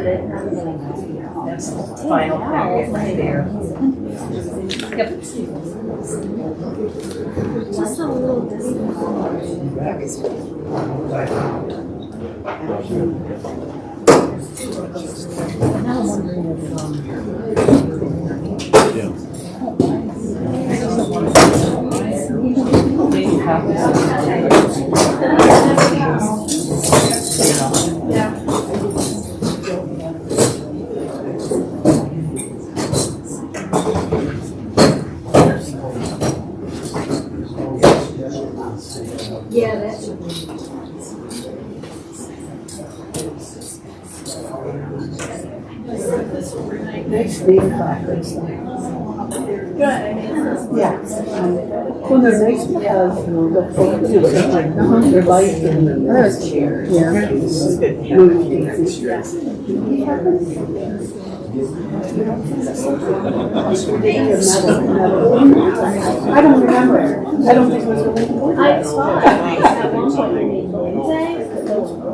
That's the final packet right there. Yep. Just a little distant. Now I'm wondering yeah, that's Nice name placards. Yeah. Well, they're nice because they're light and I don't remember. I don't think it was really important. I thought at one point we made Wednesday, but those were.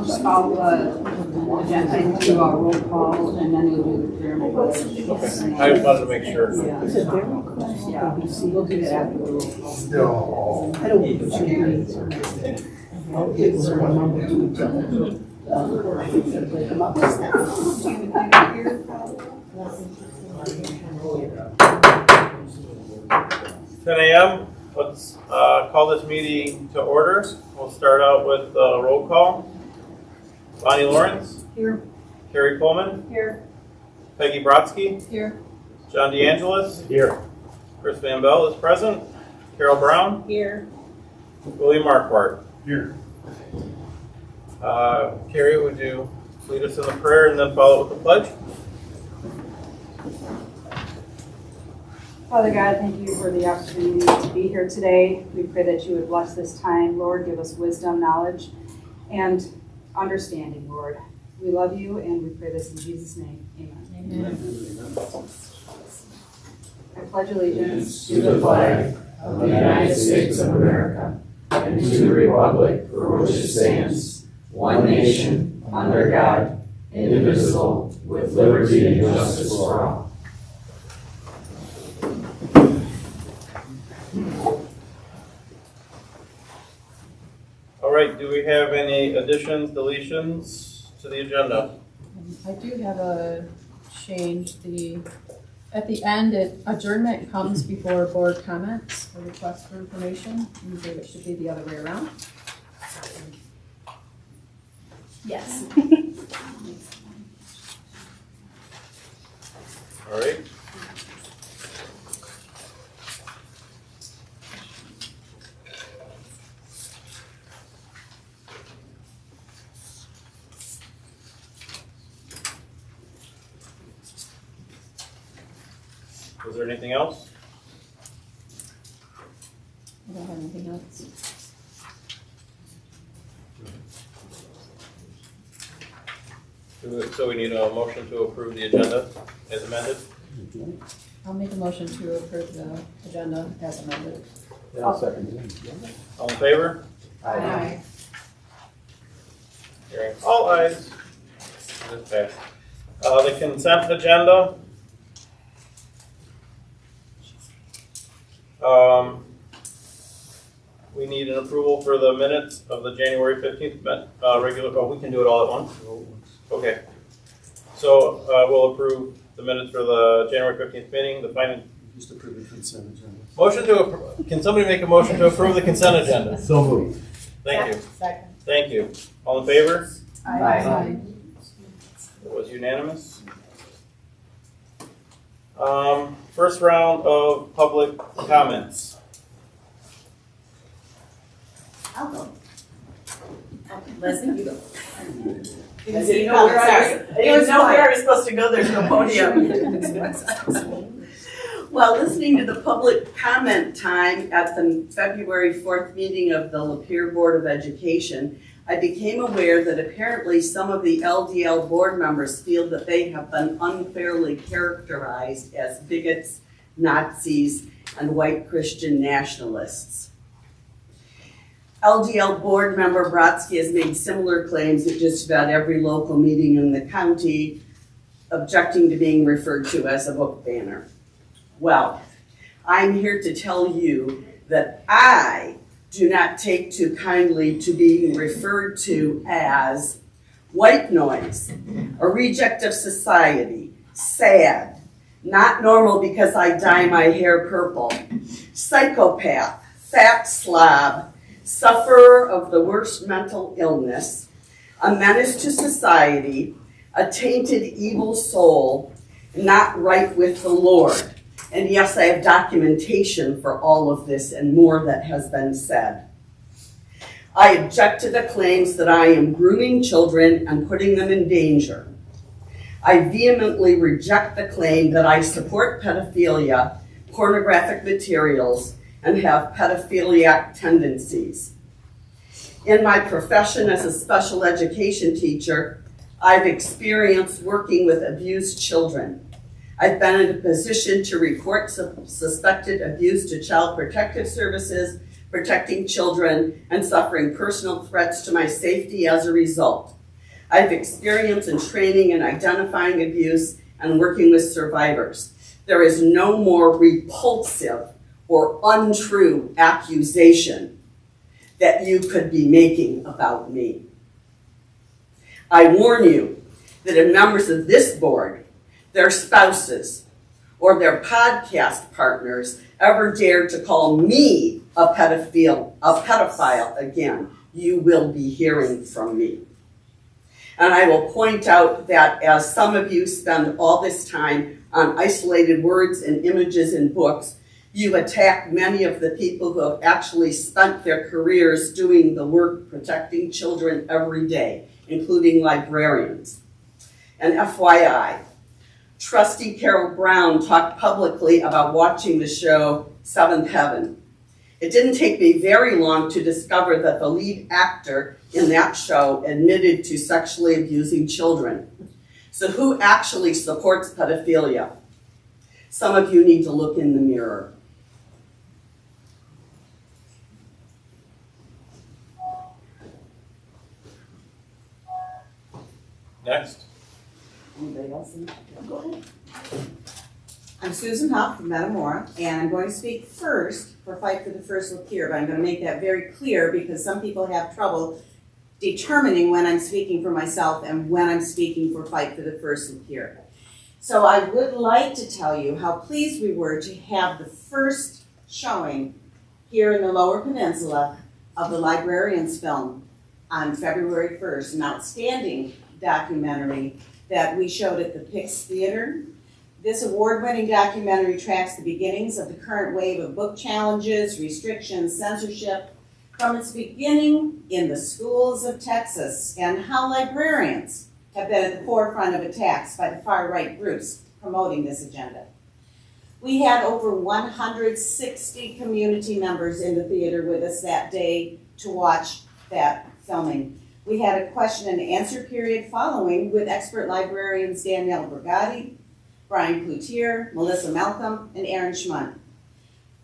Just follow the agenda, do a roll call, and then we'll do the prayer. Okay. I just wanted to make sure. Yeah, we'll do that after the roll call. I don't think it should be. It's a number to each other. I think they'll break them up. 10 a.m. Let's call this meeting to order. We'll start out with roll call. Bonnie Lawrence. Here. Kari Kohlman. Here. Peggy Brotzke. Here. John DeAngelis. Here. Chris VanBelle is present. Carol Brown. Here. Bill Marquardt. Here. Kari, would you lead us in the prayer and then follow with the pledge? Father God, thank you for the opportunity to be here today. We pray that you would bless this time. Lord, give us wisdom, knowledge, and understanding, Lord. We love you, and we pray this in Jesus' name. Amen. Amen. I pledge allegiance to the flag of the United States of America and to the republic for which it stands, one nation, under God, indivisible, with liberty and justice for all. All right, do we have any additions, deletions to the agenda? I do have a change. At the end, adjournment comes before board comments or requests for information. Usually it should be the other way around. Yes. All right. Was there anything else? I don't have anything else. So we need a motion to approve the agenda as amended. I'll make a motion to approve the agenda as amended. Yeah, I'll second it. All in favor? Aye. Hearing all ayes. It is passed. The consent agenda. We need an approval for the minutes of the January 15th regular. Oh, we can do it all at once. Okay. So we'll approve the minutes for the January 15th meeting. The finance. Just approve the consent agenda. Motion to approve. Can somebody make a motion to approve the consent agenda? So moved. Thank you. Second. Thank you. All in favor? Aye. It was unanimous. First round of public comments. I'll go. Leslie, you go. I didn't know where I was supposed to go, there's no podium. Well, listening to the public comment time at the February 4th meeting of the Lapeer Board of Education, I became aware that apparently some of the LDL board members feel that they have been unfairly characterized as bigots, Nazis, and white Christian nationalists. LDL board member Brotzke has made similar claims at just about every local meeting in the county, objecting to being referred to as a book banner. Well, I'm here to tell you that I do not take too kindly to being referred to as white noise, a reject of society, sad, not normal because I dye my hair purple, psychopath, fat slob, sufferer of the worst mental illness, a menace to society, a tainted evil soul, not right with the Lord. And yes, I have documentation for all of this and more that has been said. I object to the claims that I am grooming children and putting them in danger. I vehemently reject the claim that I support pedophilia, pornographic materials, and have pedophiliac tendencies. In my profession as a special education teacher, I've experienced working with abused children. I've been in a position to report suspected abuse to Child Protective Services, protecting children, and suffering personal threats to my safety as a result. I've experience in training and identifying abuse and working with survivors. There is no more repulsive or untrue accusation that you could be making about me. I warn you that if members of this board, their spouses, or their podcast partners ever dare to call me a pedophile again, you will be hearing from me. And I will point out that as some of you spend all this time on isolated words and images in books, you attack many of the people who have actually spent their careers doing the work protecting children every day, including librarians. And FYI, Trustee Carol Brown talked publicly about watching the show Seventh Heaven. It didn't take me very long to discover that the lead actor in that show admitted to sexually abusing children. So who actually supports pedophilia? Some of you need to look in the mirror. Next. Anybody else? Go ahead. I'm Susan Huff from Metamora, and I'm going to speak first for Fight for the First Lapeer, but I'm going to make that very clear because some people have trouble determining when I'm speaking for myself and when I'm speaking for Fight for the First Lapeer. So I would like to tell you how pleased we were to have the first showing here in the Lower Peninsula of the Librarians film on February 1st, an outstanding documentary that we showed at the Pix Theater. This award-winning documentary tracks the beginnings of the current wave of book challenges, restrictions, censorship, from its beginning in the schools of Texas, and how librarians have been at the forefront of attacks by the far-right groups promoting this agenda. We had over 160 community members in the theater with us that day to watch that filming. We had a question and answer period following with expert librarians Danielle Brigatti, Brian Cloutier, Melissa Malcolm, and Aaron Schmunt.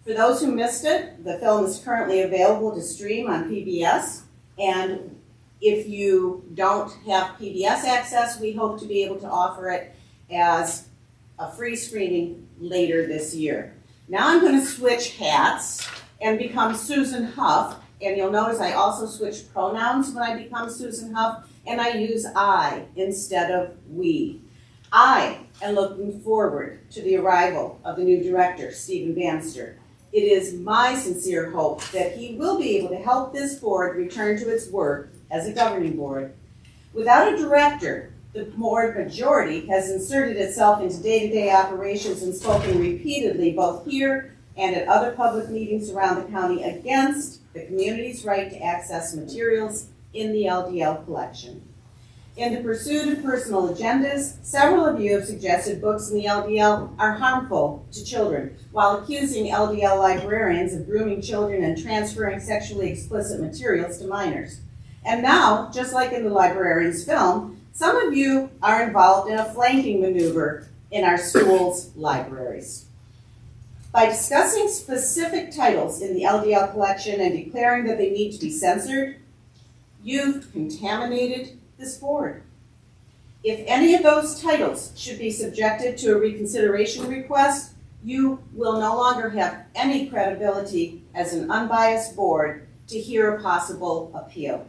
For those who missed it, the film is currently available to stream on PBS, and if you don't have PBS access, we hope to be able to offer it as a free screening later this year. Now I'm going to switch hats and become Susan Huff, and you'll notice I also switch pronouns when I become Susan Huff, and I use I instead of we. I am looking forward to the arrival of the new director, Stephen Bannister. It is my sincere hope that he will be able to help this board return to its work as a governing board. Without a director, The board majority has inserted itself into day-to-day operations and spoken repeatedly, both here and at other public meetings around the county, against the community's right to access materials in the LDL collection. In the pursuit of personal agendas, several of you have suggested books in the LDL are harmful to children, while accusing LDL librarians of grooming children and transferring sexually explicit materials to minors. And now, just like in the librarian's film, some of you are involved in a flanking maneuver in our schools' libraries. By discussing specific titles in the LDL collection and declaring that they need to be censored, you've contaminated this board. If any of those titles should be subjected to a reconsideration request, you will no longer have any credibility as an unbiased board to hear a possible appeal.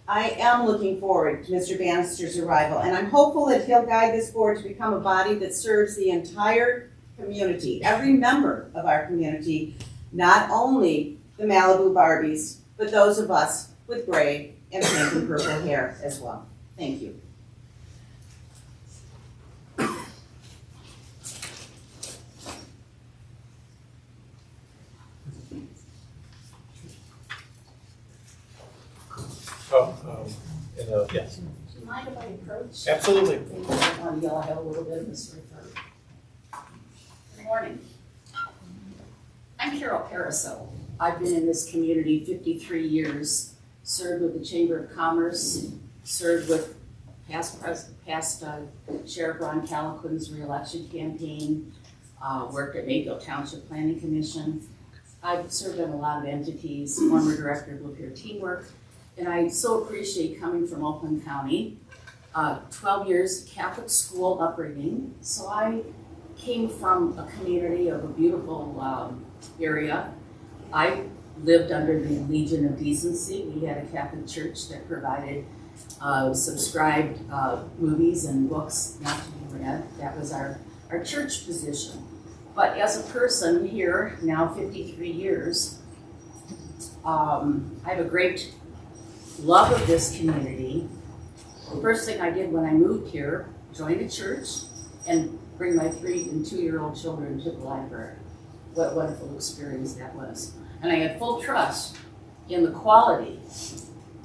I am looking forward to Mr. Bannister's arrival, and I'm hopeful that he'll guide this board to become a body that serves the entire community, every member of our community, not only the Malibu Barbies, but those of us with gray and pink and purple hair as well. Thank you. Yes, Do you mind if I approach? absolutely. I want to yell, I have a little bit of this refer. Good morning. I'm Carol Paraso. I've been in this community 53 years, served with the Chamber of Commerce, served with past Sheriff Ron Caliquin's reelection campaign, worked at Mayfield Township Planning Commission. I've served on a lot of entities, former director of Lapeer Teamwork, and I so appreciate coming from Oakland County. 12 years Catholic school upbringing, so I came from a community of a beautiful area. I lived under the Legion of Decency. We had a Catholic church that provided subscribed movies and books not to be read. That was our church position. But as a person here, now 53 years, I have a great love of this community. The first thing I did when I moved here, join a church and bring my 3- and 2-year-old children to the library. What a wonderful experience that was. And I had full trust in the quality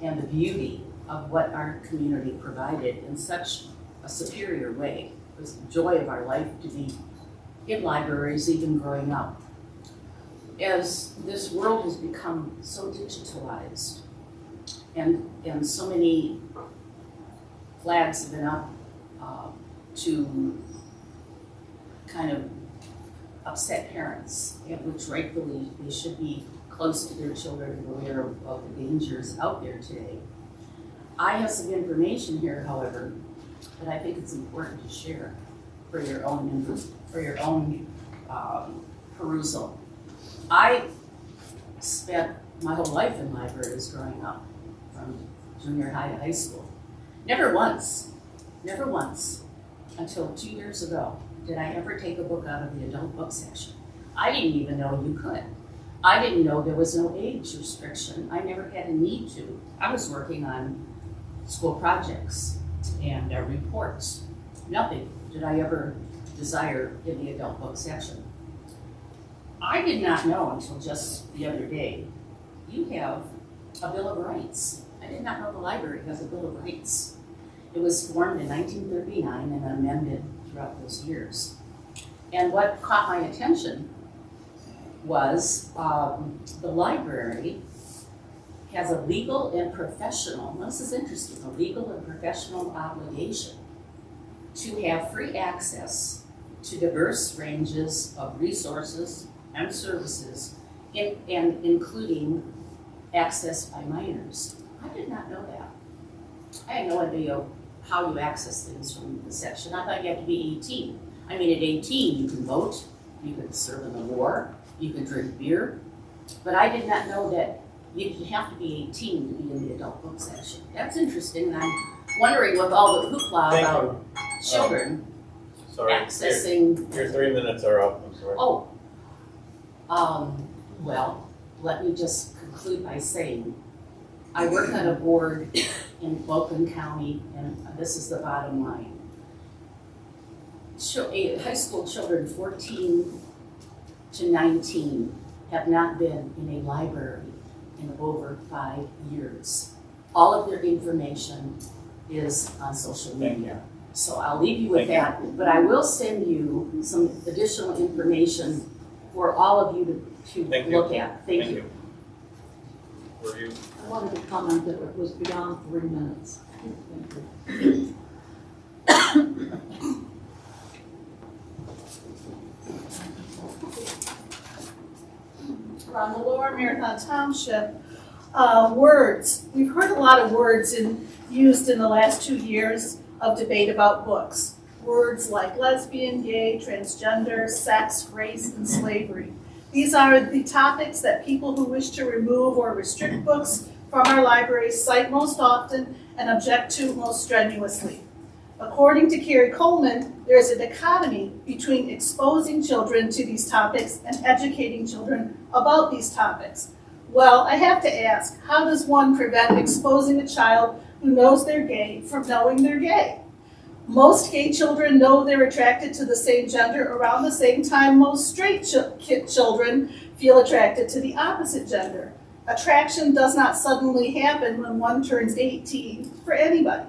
and the beauty of what our community provided in such a superior way. It was the joy of our life to be in libraries, even growing up. As this world has become so digitalized, and so many flags have been up to kind of upset parents, which rightfully they should be close to their children and aware of the dangers out there today. I have some information here, however, that I think it's important to share for your own perusal. I spent my whole life in libraries growing up, from junior high to high school. Never once, until 2 years ago, did I ever take a book out of the adult book section. I didn't even know you could. I didn't know there was no age restriction. I never had a need to. I was working on school projects and reports. Nothing did I ever desire in the adult book section. I did not know until just the other day, you have a Bill of Rights. I did not know the library has a Bill of Rights. It was formed in 1939 and amended throughout those years. And what caught my attention was the library has a legal and professional, this is interesting, a legal and professional obligation to have free access to diverse ranges of resources and services, and including access by minors. I did not know that. I had no idea how you access things from the section. I thought you had to be 18. I mean, at 18, you can vote, you could serve in the war, you could drink beer, but I did not know that you didn't have to be 18 to be in the adult book section. That's interesting, and I'm wondering with all the hoopla Thank about children Sorry, accessing. your 3 minutes are up, I'm sorry. Oh, well, let me just conclude by saying I work on a board in Oakland County, and this is the bottom line. High school children 14 to 19 have not been in a library in over 5 years. All of their information is on social media. So I'll leave you with that, but I will send you some additional information for all of you to look at. Thank you. Were you? I wanted to comment that it was beyond 3 minutes. Around the Lower Marathon Township, words. We've heard a lot of words used in the last 2 years of debate about books. Words like lesbian, gay, transgender, sex, race, and slavery. These are the topics that people who wish to remove or restrict books from our libraries cite most often and object to most strenuously. According to Kari Kohlman, there is a dichotomy between exposing children to these topics and educating children about these topics. Well, I have to ask, how does one prevent exposing a child who knows they're gay from knowing they're gay? Most gay children know they're attracted to the same gender around the same time most straight children feel attracted to the opposite gender. Attraction does not suddenly happen when one turns 18 for anybody.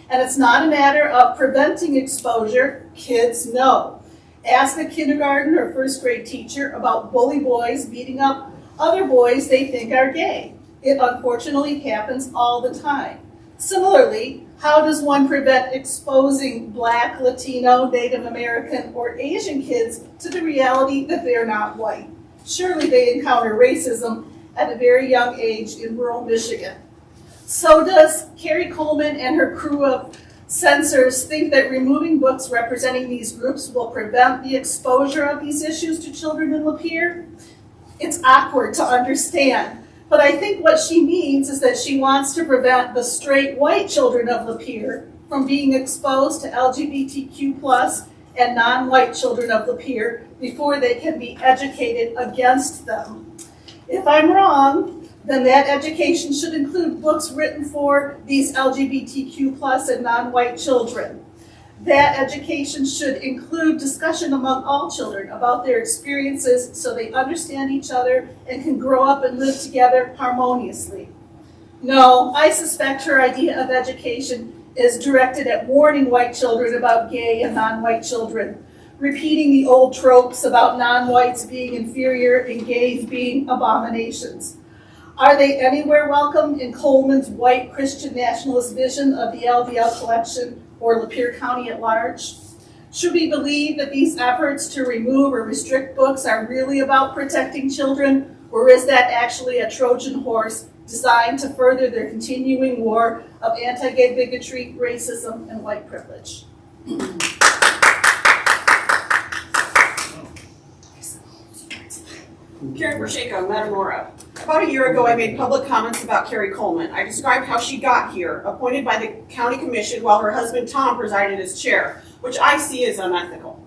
And it's not a matter of preventing exposure. Kids know. Ask a kindergarten or first grade teacher about bully boys beating up other boys they think are gay. It unfortunately happens all the time. Similarly, how does one prevent exposing Black, Latino, Native American, or Asian kids to the reality that they're not white? Surely they encounter racism at a very young age in rural Michigan. So does Kari Kohlman and her crew of censors think that removing books representing these groups will prevent the exposure of these issues to children in Lapeer? It's awkward to understand, but I think what she means is that she wants to prevent the straight white children of Lapeer from being exposed to LGBTQ+ and non-white children of Lapeer before they can be educated against them. If I'm wrong, then that education should include books written for these LGBTQ+ and non-white children. That education should include discussion among all children about their experiences so they understand each other and can grow up and live together harmoniously. No, I suspect her idea of education is directed at warning white children about gay and non-white children, repeating the old tropes about non-whites being inferior and gays being abominations. Are they anywhere welcome in Kohlman's white Christian nationalist vision of the LDL collection or Lapeer County at large? Should we believe that these efforts to remove or restrict books are really about protecting children, or is that actually a Trojan horse designed to further their continuing war of anti-gay bigotry, racism, and white privilege? Karen Borshako, Metamora. About a year ago, I made public comments about Kari Kohlman. I described how she got here, appointed by the county commission while her husband Tom presided as chair, which I see as unethical.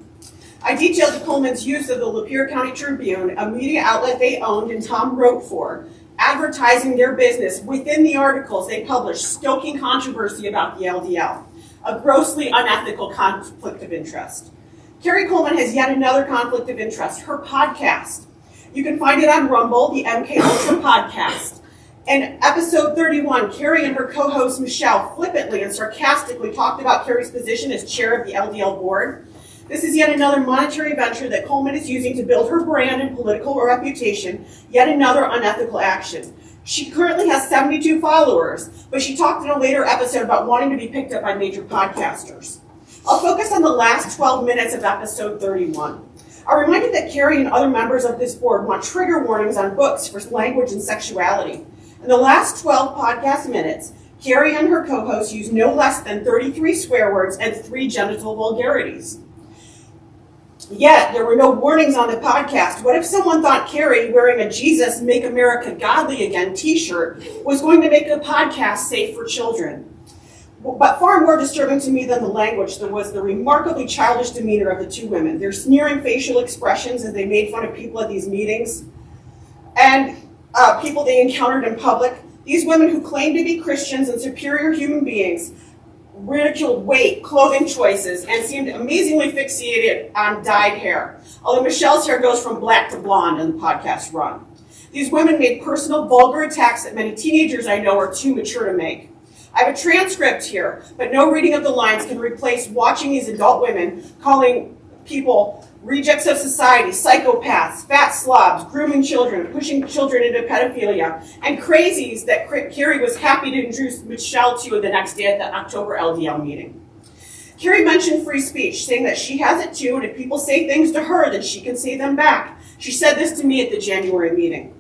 I detailed the Kohlman's use of the Lapeer County Tribune, a media outlet they owned and Tom wrote for, advertising their business within the articles they published, stoking controversy about the LDL, a grossly unethical conflict of interest. Kari Kohlman has yet another conflict of interest, her podcast. You can find it on Rumble, the MK Ultra podcast. In episode 31, Kari and her co-host Michelle flippantly and sarcastically talked about Kari's position as chair of the LDL Board. This is yet another monetary venture that Kohlman is using to build her brand and political reputation, yet another unethical action. She currently has 72 followers, but she talked in a later episode about wanting to be picked up by major podcasters. I'll focus on the last 12 minutes of episode 31. I reminded that Kari and other members of this board want trigger warnings on books for language and sexuality. In the last 12 podcast minutes, Kari and her co-hosts used no less than 33 swear words and 3 genital vulgarities. Yet, there were no warnings on the podcast. What if someone thought Kari wearing a Jesus Make America Godly Again t-shirt was going to make the podcast safe for children? But far more disturbing to me than the language was the remarkably childish demeanor of the two women. Their sneering facial expressions as they made fun of people at these meetings and people they encountered in public. These women who claim to be Christians and superior human beings ridiculed weight, clothing choices, and seemed amazingly fixated on dyed hair, although Michelle's hair goes from black to blonde in the podcast run. These women made personal, vulgar attacks that many teenagers I know are too mature to make. I have a transcript here, but no reading of the lines can replace watching these adult women calling people rejects of society, psychopaths, fat slobs, grooming children, pushing children into pedophilia, and crazies that Kari was happy to introduce Michelle to the next day at the October LDL meeting. Kari mentioned free speech, saying that she has it too, and if people say things to her, then she can say them back. She said this to me at the January meeting.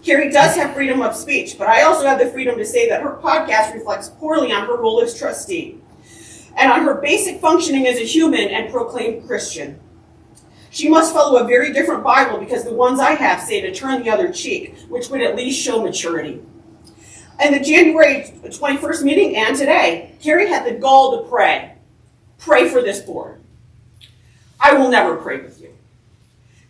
Kari does have freedom of speech, but I also have the freedom to say that her podcast reflects poorly on her role as trustee and on her basic functioning as a human and proclaimed Christian. She must follow a very different Bible because the ones I have say to turn the other cheek, which would at least show maturity. In the January 21st meeting and today, Kari had the gall to pray. Pray for this board. I will never pray with you.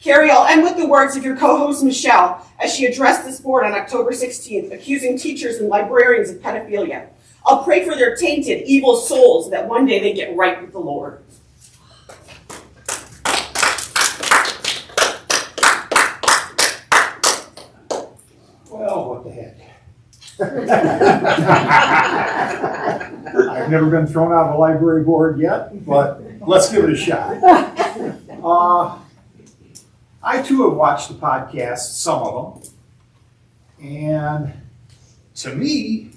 Kari, I'll end with the words of your co-host Michelle as she addressed this board on October 16th, accusing teachers and librarians of pedophilia. I'll pray for their tainted, evil souls that one day they get right with the Lord. Well, what the heck? I've never been thrown out of a library board yet, but let's give it a shot. I too have watched the podcast, some of them, and to me,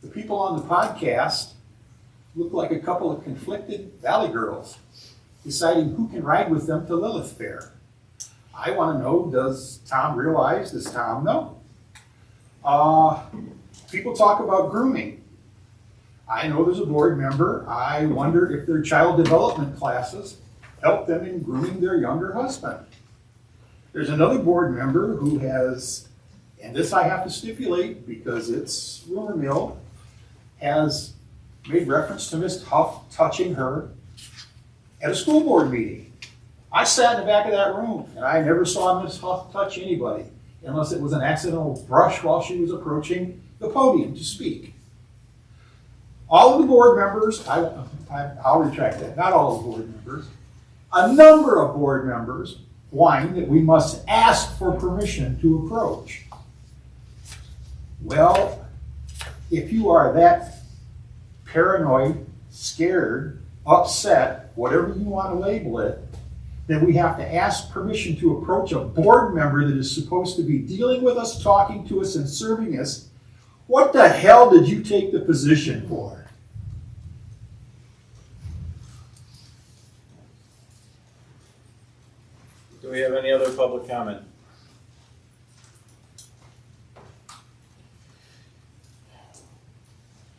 the people on the podcast look like a couple of conflicted valley girls deciding who can ride with them to Lilith Fair. I want to know, does Tom realize? Does Tom know? People talk about grooming. I know there's a board member. I wonder if their child development classes help them in grooming their younger husband. There's another board member who has, and this I have to stipulate because it's rumor mill, has made reference to Miss Huff touching her at a school board meeting. I sat in the back of that room and I never saw Miss Huff touch anybody unless it was an accidental brush while she was approaching the podium to speak. All of the board members, I'll retract that, not all of the board members, a number of board members whine that we must ask for permission to approach. Well, if you are that paranoid, scared, upset, whatever you want to label it, then we have to ask permission to approach a board member that is supposed to be dealing with us, talking to us, and serving us. What the hell did you take the position for? Do we have any other public comment?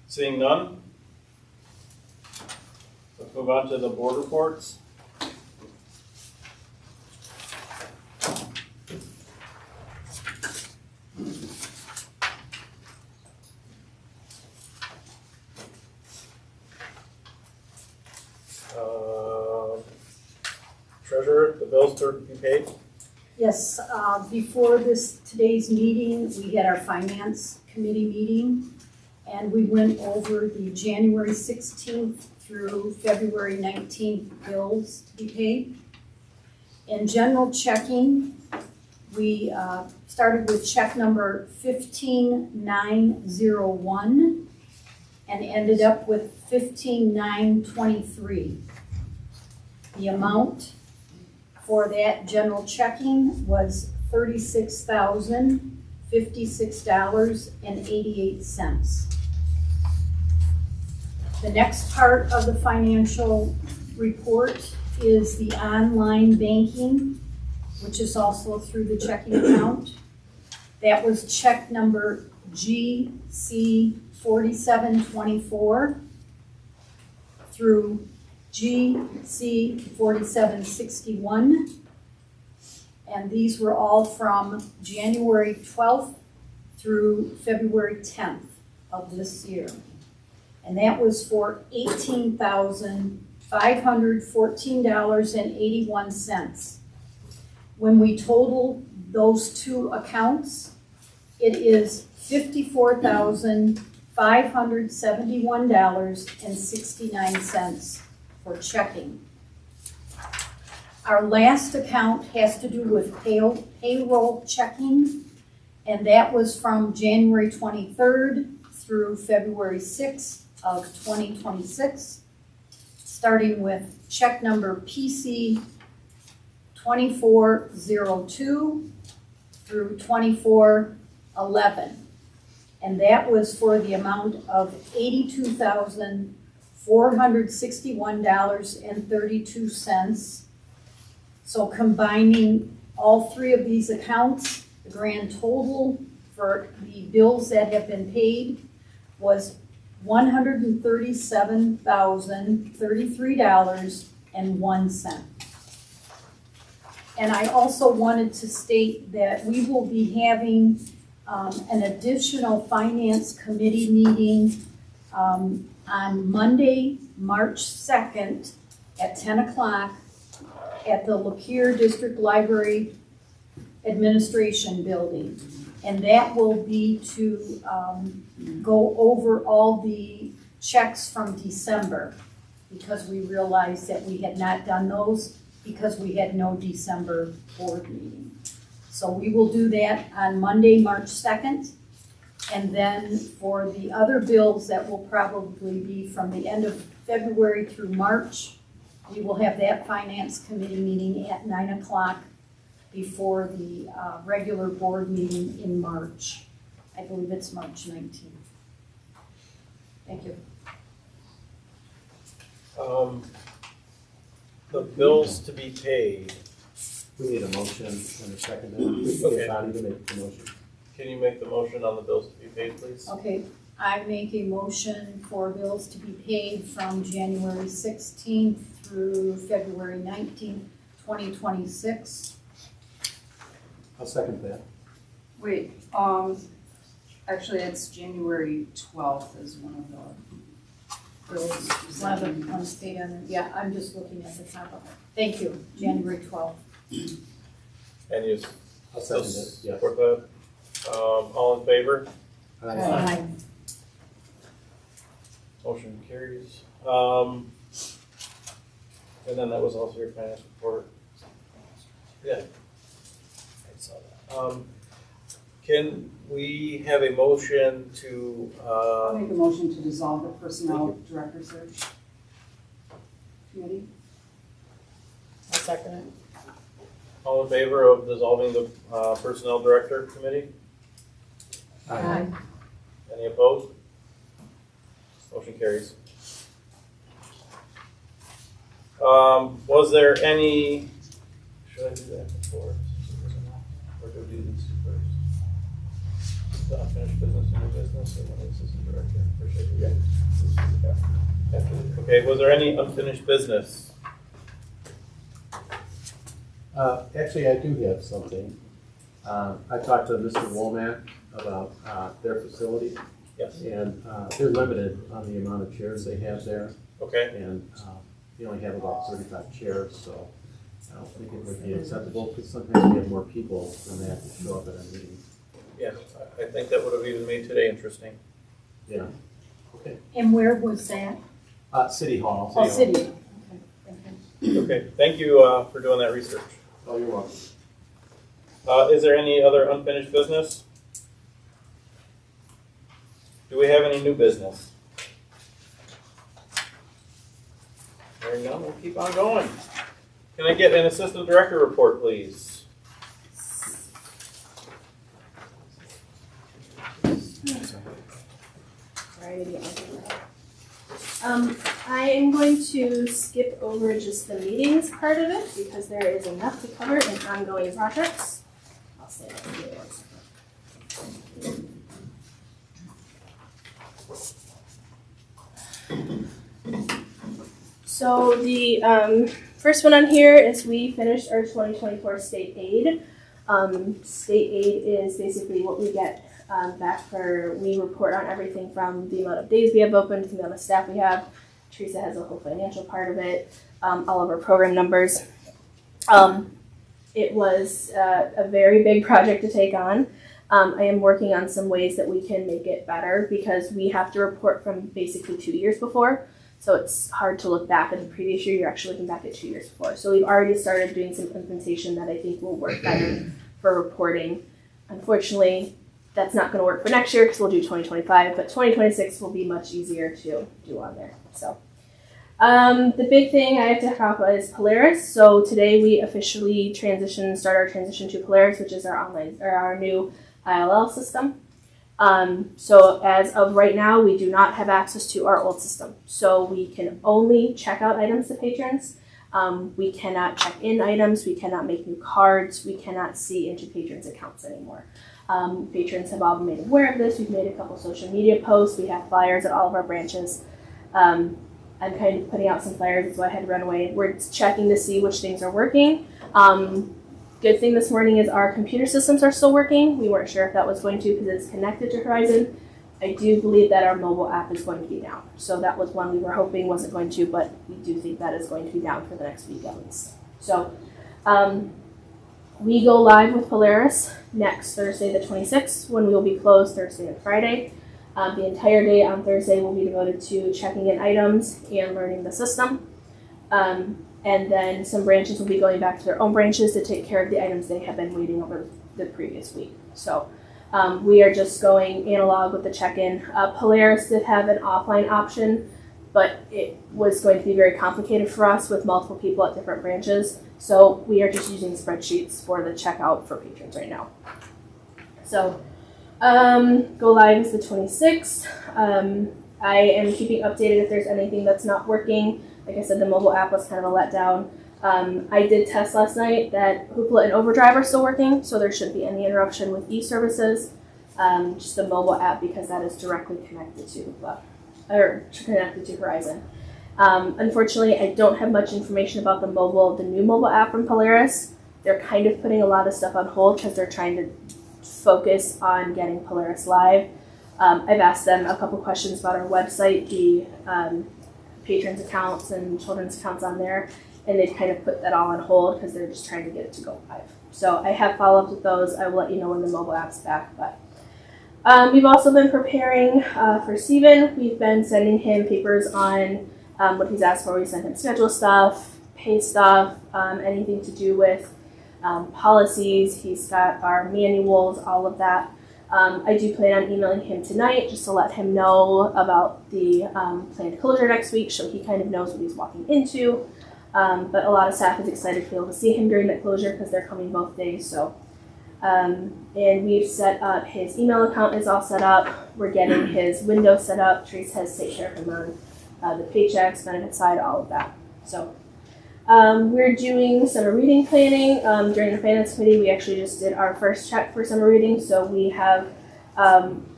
Seeing none, let's move on to the board reports. Treasurer, the bills to be paid? Yes, before today's meeting, we had our finance committee meeting, and we went over the January 16th through February 19th bills to be paid. In general checking, we started with check number 15901 and ended up with 15923. The amount for that general checking was $36,056.88. The next part of the financial report is the online banking, which is also through the checking account. That was check number GC 4724 through GC 4761, and these were all from January 12th through February 10th of this year. And that was for $18,514.81. When we total those two accounts, It is $54,571.69 for checking. Our last account has to do with payroll checking, and that was from January 23rd through February 6th of 2026, starting with check number PC 2402 through 2411. And that was for the amount of $82,461.32. So combining all three of these accounts, the grand total for the bills that have been paid was $137,033.01. And I also wanted to state that we will be having an additional finance committee meeting on Monday, March 2nd at 10 o'clock at the Lapeer District Library Administration Building. And that will be to go over all the checks from December, because we realized that we had not done those because we had no December board meeting. So we will do that on Monday, March 2nd. And then for the other bills that will probably be from the end of February through March, we will have that finance committee meeting at 9 o'clock before the regular board meeting in March. I believe it's March 19th. Thank you. The bills to be paid. We need a motion and a second. Okay. Bonnie to make the motion. Can you make the motion on the bills to be paid, please? Okay, I make a motion for bills to be paid from January 16th through February 19th, 2026. I'll second that. Wait, actually, it's January 12th is one of the bills. One of the ones paid on, yeah, I'm just looking at the top of it. Thank you, January 12th. And you I'll second it, yes. support that? All in favor? Aye. Motion carries. And then that was also your finance report. Yeah. I saw that. Can we have a motion to, I'll make a motion to dissolve the personnel director search committee. I'll second it. all in favor of dissolving the personnel director committee? Aye. Any opposed? Motion carries. Was there any, should I do that before? Or do we do these two first? The unfinished business and new business, or one assistant director? Or should we do that? Okay, was there any unfinished business? Actually, I do have something. I talked to Mr. Womack about their facility, Yes. and they're limited on the amount of chairs they have there, Okay. and they only have about 35 chairs, so I don't think it would be acceptable, because sometimes we have more people than that to show up at a meeting. Yeah, I think that would have even made today interesting. Yeah. Okay. And where was that? City Hall. Oh, city. Okay, thank you. Okay, thank you for doing that research. Oh, you're welcome. Is there any other unfinished business? Do we have any new business? There you go, we'll keep on going. Can I get an assistant director report, please? I am going to skip over just the meetings part of it because there is enough to cover in ongoing projects. I'll say that in one second. So the first one on here is we finished our 2024 state aid. State aid is basically what we get back for, we report on everything from the amount of days we have open to the amount of staff we have. Teresa has a whole financial part of it, all of our program numbers. It was a very big project to take on. I am working on some ways that we can make it better because we have to report from basically 2 years before. So it's hard to look back at the previous year. You're actually looking back at 2 years before. So we've already started doing some implementation that I think will work better for reporting. Unfortunately, that's not going to work for next year because we'll do 2025, but 2026 will be much easier to do on there. So the big thing I have to talk about is Polaris. So today we officially start our transition to Polaris, which is our new ILL system. So as of right now, we do not have access to our old system. So we can only check out items to patrons. We cannot check in items. We cannot make new cards. We cannot see into patrons' accounts anymore. Patrons have all been made aware of this. We've made a couple social media posts. We have flyers at all of our branches. I'm kind of putting out some flyers, so I had to run away. We're checking to see which things are working. Good thing this morning is our computer systems are still working. We weren't sure if that was going to because it's connected to Horizon. I do believe that our mobile app is going to be down. So that was one we were hoping wasn't going to, but we do think that is going to be down for the next week at least. So we go live with Polaris next Thursday the 26th when we will be closed Thursday and Friday. The entire day on Thursday will be devoted to checking in items and learning the system. And then some branches will be going back to their own branches to take care of the items they have been waiting over the previous week. So we are just going analog with the check-in. Polaris did have an offline option, but it was going to be very complicated for us with multiple people at different branches. So we are just using spreadsheets for the checkout for patrons right now. So go live is the 26th. I am keeping updated if there's anything that's not working. Like I said, the mobile app was kind of a letdown. I did test last night that Hoopla and Overdrive are still working, so there shouldn't be any interruption with e-services. Just the mobile app because that is directly connected to Hoopla, or connected to Horizon. Unfortunately, I don't have much information about the new mobile app from Polaris. They're kind of putting a lot of stuff on hold because they're trying to focus on getting Polaris live. I've asked them a couple questions about our website, the patrons accounts and children's accounts on there, and they've kind of put that all on hold because they're just trying to get it to go live. So I have follow-ups with those. I will let you know when the mobile app's back. But we've also been preparing for Steven. We've been sending him papers on what he's asked for. We sent him schedule stuff, pay stuff, anything to do with policies. He's got our manuals, all of that. I do plan on emailing him tonight just to let him know about the planned closure next week so he kind of knows what he's walking into. But a lot of staff is excited to be able to see him during that closure because they're coming both days. So, and we've set up his email account is all set up. We're getting his window set up. Trace has to take care of him on the paychecks, benefit side, all of that. So we're doing summer reading planning. During the finance committee, we actually just did our first check for summer reading. So we have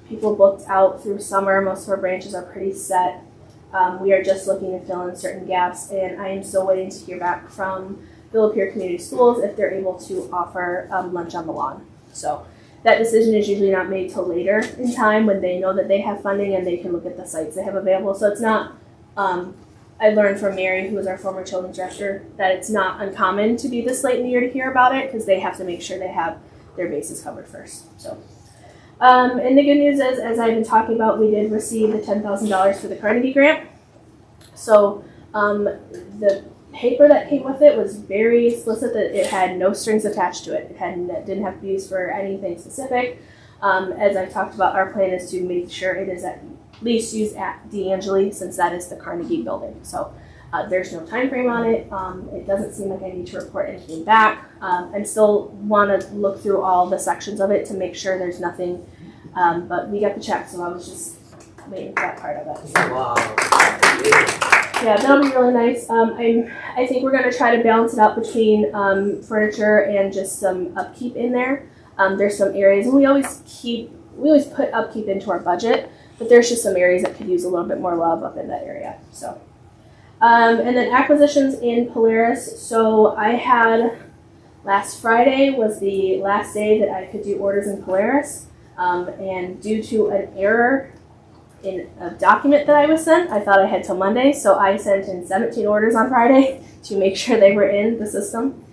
people booked out through summer. Most of our branches are pretty set. We are just looking to fill in certain gaps, and I am still waiting to hear back from the Lapeer Community Schools if they're able to offer lunch on the lawn. So that decision is usually not made till later in time when they know that they have funding and they can look at the sites they have available. So it's not, I learned from Mary, who was our former children's director, that it's not uncommon to be this late in the year to hear about it because they have to make sure they have their bases covered first. So. And the good news is, as I've been talking about, we did receive the $10,000 for the Carnegie grant. So the paper that came with it was very explicit that it had no strings attached to it. It didn't have to be used for anything specific. As I talked about, our plan is to make sure it is at least used at DeAngelis since that is the Carnegie building. So there's no time frame on it. It doesn't seem like I need to report anything back. I still want to look through all the sections of it to make sure there's nothing. But we got the check, so I was just waiting for that part of it. Wow. Yeah, that'll be really nice. I think we're going to try to balance it out between furniture and just some upkeep in there. There's some areas, and we always put upkeep into our budget, but there's just some areas that could use a little bit more love up in that area. So. And then acquisitions in Polaris. So I had last Friday was the last day that I could do orders in Polaris. And due to an error in a document that I was sent, I thought I had till Monday. So I sent in 17 orders on Friday to make sure they were in the system.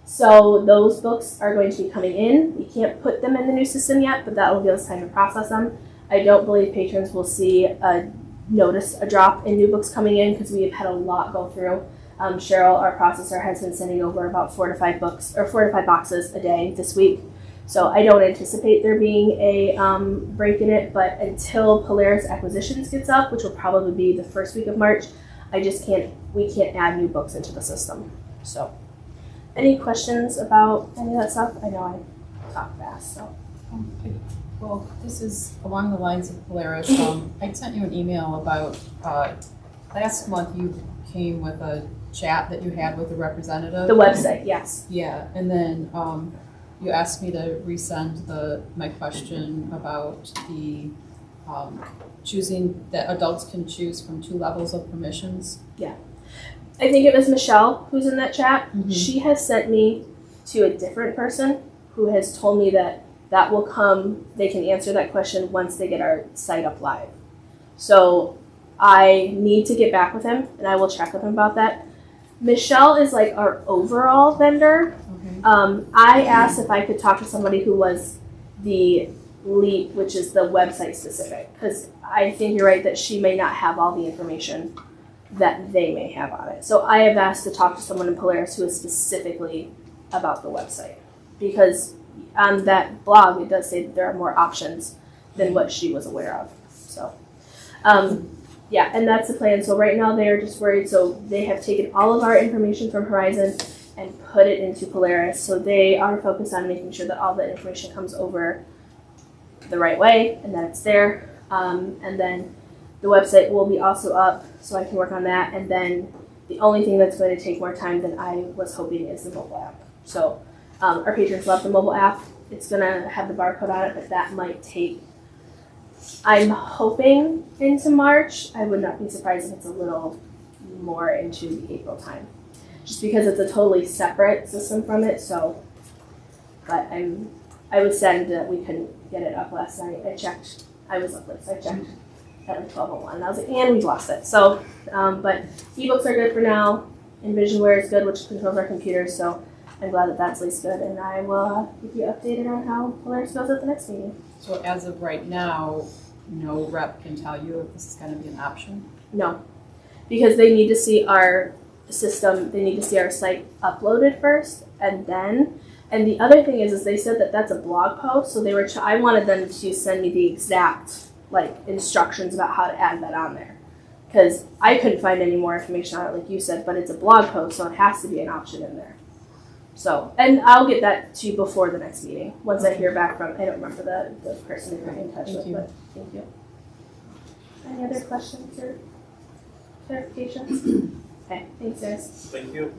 So those books are going to be coming in. We can't put them in the new system yet, but that will give us time to process them. I don't believe patrons will see a drop in new books coming in because we have had a lot go through. Cheryl, our processor, has been sending over about 4 to 5 boxes a day this week. So I don't anticipate there being a break in it, but until Polaris Acquisitions gets up, which will probably be the first week of March, we can't add new books into the system. So, any questions about any of that stuff? I know I talk fast, so. Well, this is along the lines of Polaris. I sent you an email about, last month you came with a chat that you had with a representative. The website, yes. Yeah, and then you asked me to resend my question about the choosing that adults can choose from 2 levels of permissions. Yeah. I think it was Michelle who's in that chat. Mm-hmm. She has sent me to a different person who has told me that will come, they can answer that question once they get our site up live. So I need to get back with him and I will check with him about that. Michelle is like our overall vendor. Okay. I asked if I could talk to somebody who was the LEAP, which is the website specific, because I think you're right that she may not have all the information that they may have on it. So I have asked to talk to someone in Polaris who is specifically about the website, because on that blog it does say that there are more options than what she was aware of. So yeah, and that's the plan. So right now they are just worried, so they have taken all of our information from Horizon and put it into Polaris. So they are focused on making sure that all the information comes over the right way and that it's there. And then the website will be also up, so I can work on that. And then the only thing that's going to take more time than I was hoping is the mobile app. So our patrons love the mobile app. It's going to have the barcode on it, but that might take, I'm hoping, into March. I would not be surprised if it's a little more into the April time, just because it's a totally separate system from it. So, but I was sad that we couldn't get it up last night. I checked. I was up late, so I checked at like 12:01, and I was like, and we've lost it. So, but ebooks are good for now. Envisionware is good, which controls our computers. So I'm glad that that's at least good, and I will keep you updated on how Polaris goes at the next meeting. So as of right now, no rep can tell you if this is going to be an option? No, because they need to see our system, they need to see our site uploaded first, and then, and the other thing is they said that that's a blog post, so they were, I wanted them to send me the exact, like, instructions about how to add that on there. Because I couldn't find any more information on it, like you said, but it's a blog post, so it has to be an option in there. So, and I'll get that to you before the next meeting, once I hear back from, I don't remember the person they're in touch with, but thank you. Any other questions or clarifications? Okay, thanks guys. Thank you.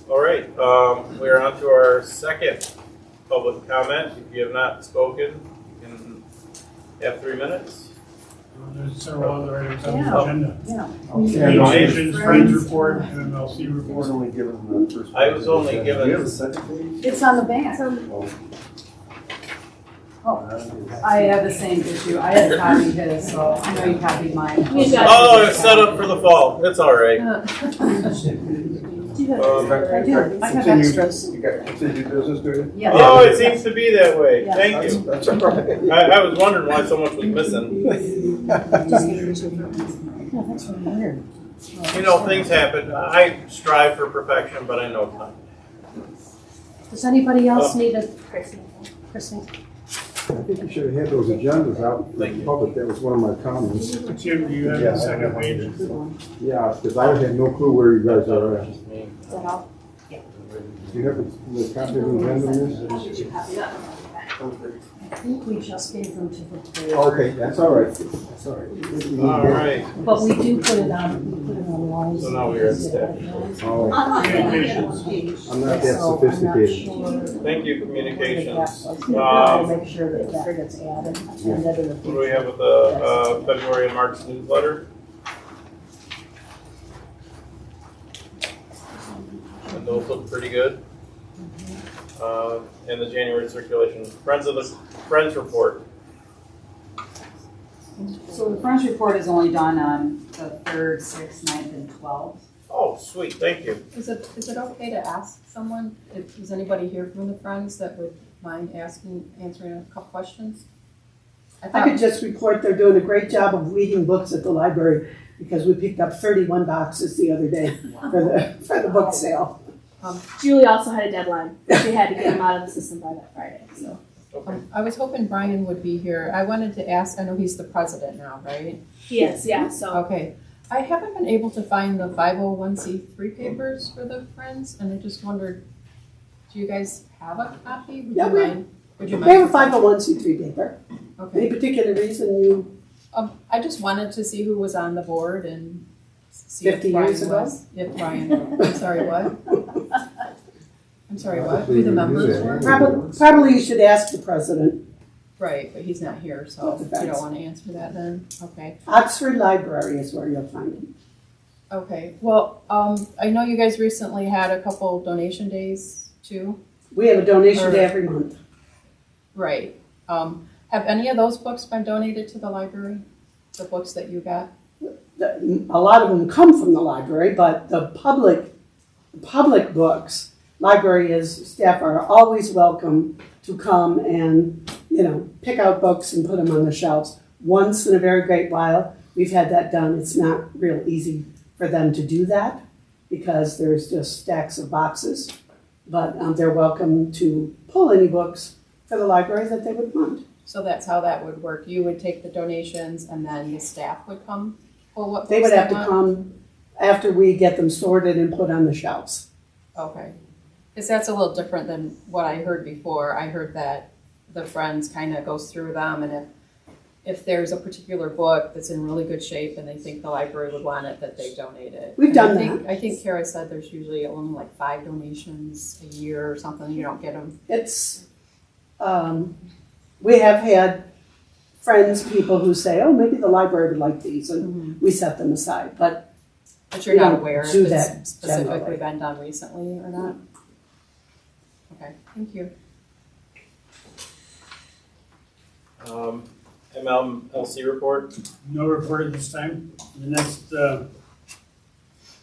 All right, we are on to our second public comment. If you have not spoken, you can have 3 minutes. There's several other items on the agenda. Yeah. Communications, friends report, and MLC report. I was only given. Do you have a second page? It's on the back. I have the same issue. I had copied his, so I know you copied mine. Oh, it's set up for the fall. It's all right. I do. I have extras. You got continued business, do you? Yeah. Oh, it seems to be that way. Yeah. Thank you. That's all right. I was wondering why so much was missing. Yeah, that's really weird. You know, things happen. I strive for perfection, but I know time. Does anybody else need a, Chrissy? I think you should have had those agendas out for the public. That was one of my comments. Tim, do you have the second page? Yeah, because I had no clue where you guys are at. Is that all? Do you have the copy of the agenda? I think we just gave them to the board. Okay, that's all right. That's all right. All right. But we do put it on, we put it online. So now we're at staff. Oh, Communications. I'm not that sophisticated. Thank you, communications. Make sure that that gets added. And that in the What do we have with the February and March newsletter? And those look pretty good. And the January circulation. Friends report. So the Friends report is only done on the 3rd, 6th, 9th, and 12th. Oh, sweet, thank you. Is it okay to ask someone, is anybody here from the Friends that would mind answering a couple questions? I could just report they're doing a great job of reading books at the library because we picked up 31 boxes the other day for the book sale. Julie also had a deadline. She had to get them out of the system by that Friday, so. I was hoping Brian would be here. I wanted to ask, I know he's the president now, right? Yes, yeah, so. Okay. I haven't been able to find the 501c3 papers for the Friends, and I just wondered, do you guys have a copy? Would you mind? We have a 501c3 paper. Okay. Any particular reason you? I just wanted to see who was on the board and see 50 if Brian years ago? was. If Brian, I'm sorry, what? I'm sorry, what? Who the members were? Probably you should ask the president. Right, but he's not here, so you don't want to answer that then? Okay. Oxford Library is where you'll find it. Okay, well, I know you guys recently had a couple donation days too. We have a donation day every month. Right. Have any of those books been donated to the library? The books that you got? A lot of them come from the library, but the public books, staff are always welcome to come and, pick out books and put them on the shelves. Once in a very great while, we've had that done. It's not real easy for them to do that because there's just stacks of boxes. But they're welcome to pull any books for the library that they would want. So that's how that would work. You would take the donations and then the staff would come pull what They books would have to want? come after we get them sorted and put on the shelves. Okay. Because that's a little different than what I heard before. I heard that the Friends kind of goes through them, and if there's a particular book that's in really good shape and they think the library would want it, that they donate it. We've done that. I think Kara said there's usually only like 5 donations a year or something. You don't get them. It's, we have had people who say, oh, maybe the library would like these, and we set them aside, but you're we not don't aware if do it's that specifically generally. been done recently or not? Okay, thank you. MLC report? No report at this time. The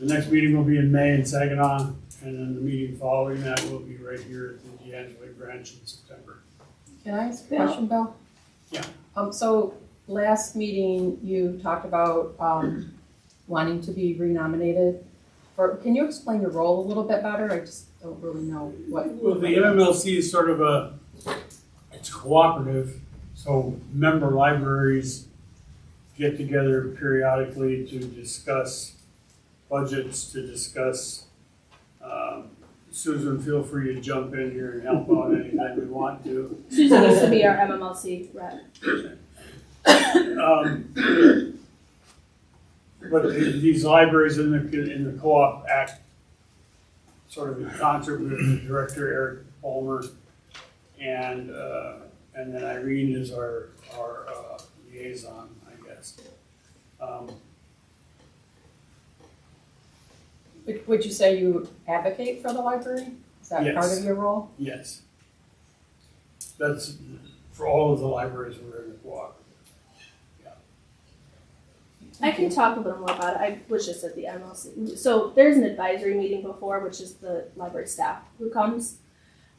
next meeting will be in May in Saginaw, and then the meeting following that will be right here at the DeAngelis branch in September. Can I ask a question, Bill? Yeah. So last meeting, you talked about wanting to be renominated. Can you explain your role a little bit better? I just don't really know what. Well, the MMLC is sort of it's cooperative, so member libraries get together periodically to discuss budgets, to discuss, Susan, feel free to jump in here and help out anytime you want to. Susan used to be our MMLC rep. But these libraries in the co-op act sort of in concert with the director, Eric Palmer, and then Irene is our liaison, I guess. Would you say you advocate for the library? Is that Yes. part of your role? Yes. That's for all of the libraries we're in the co-op. I can talk a little more about it. I was just at the MLC. So there's an advisory meeting before, which is the library staff who comes.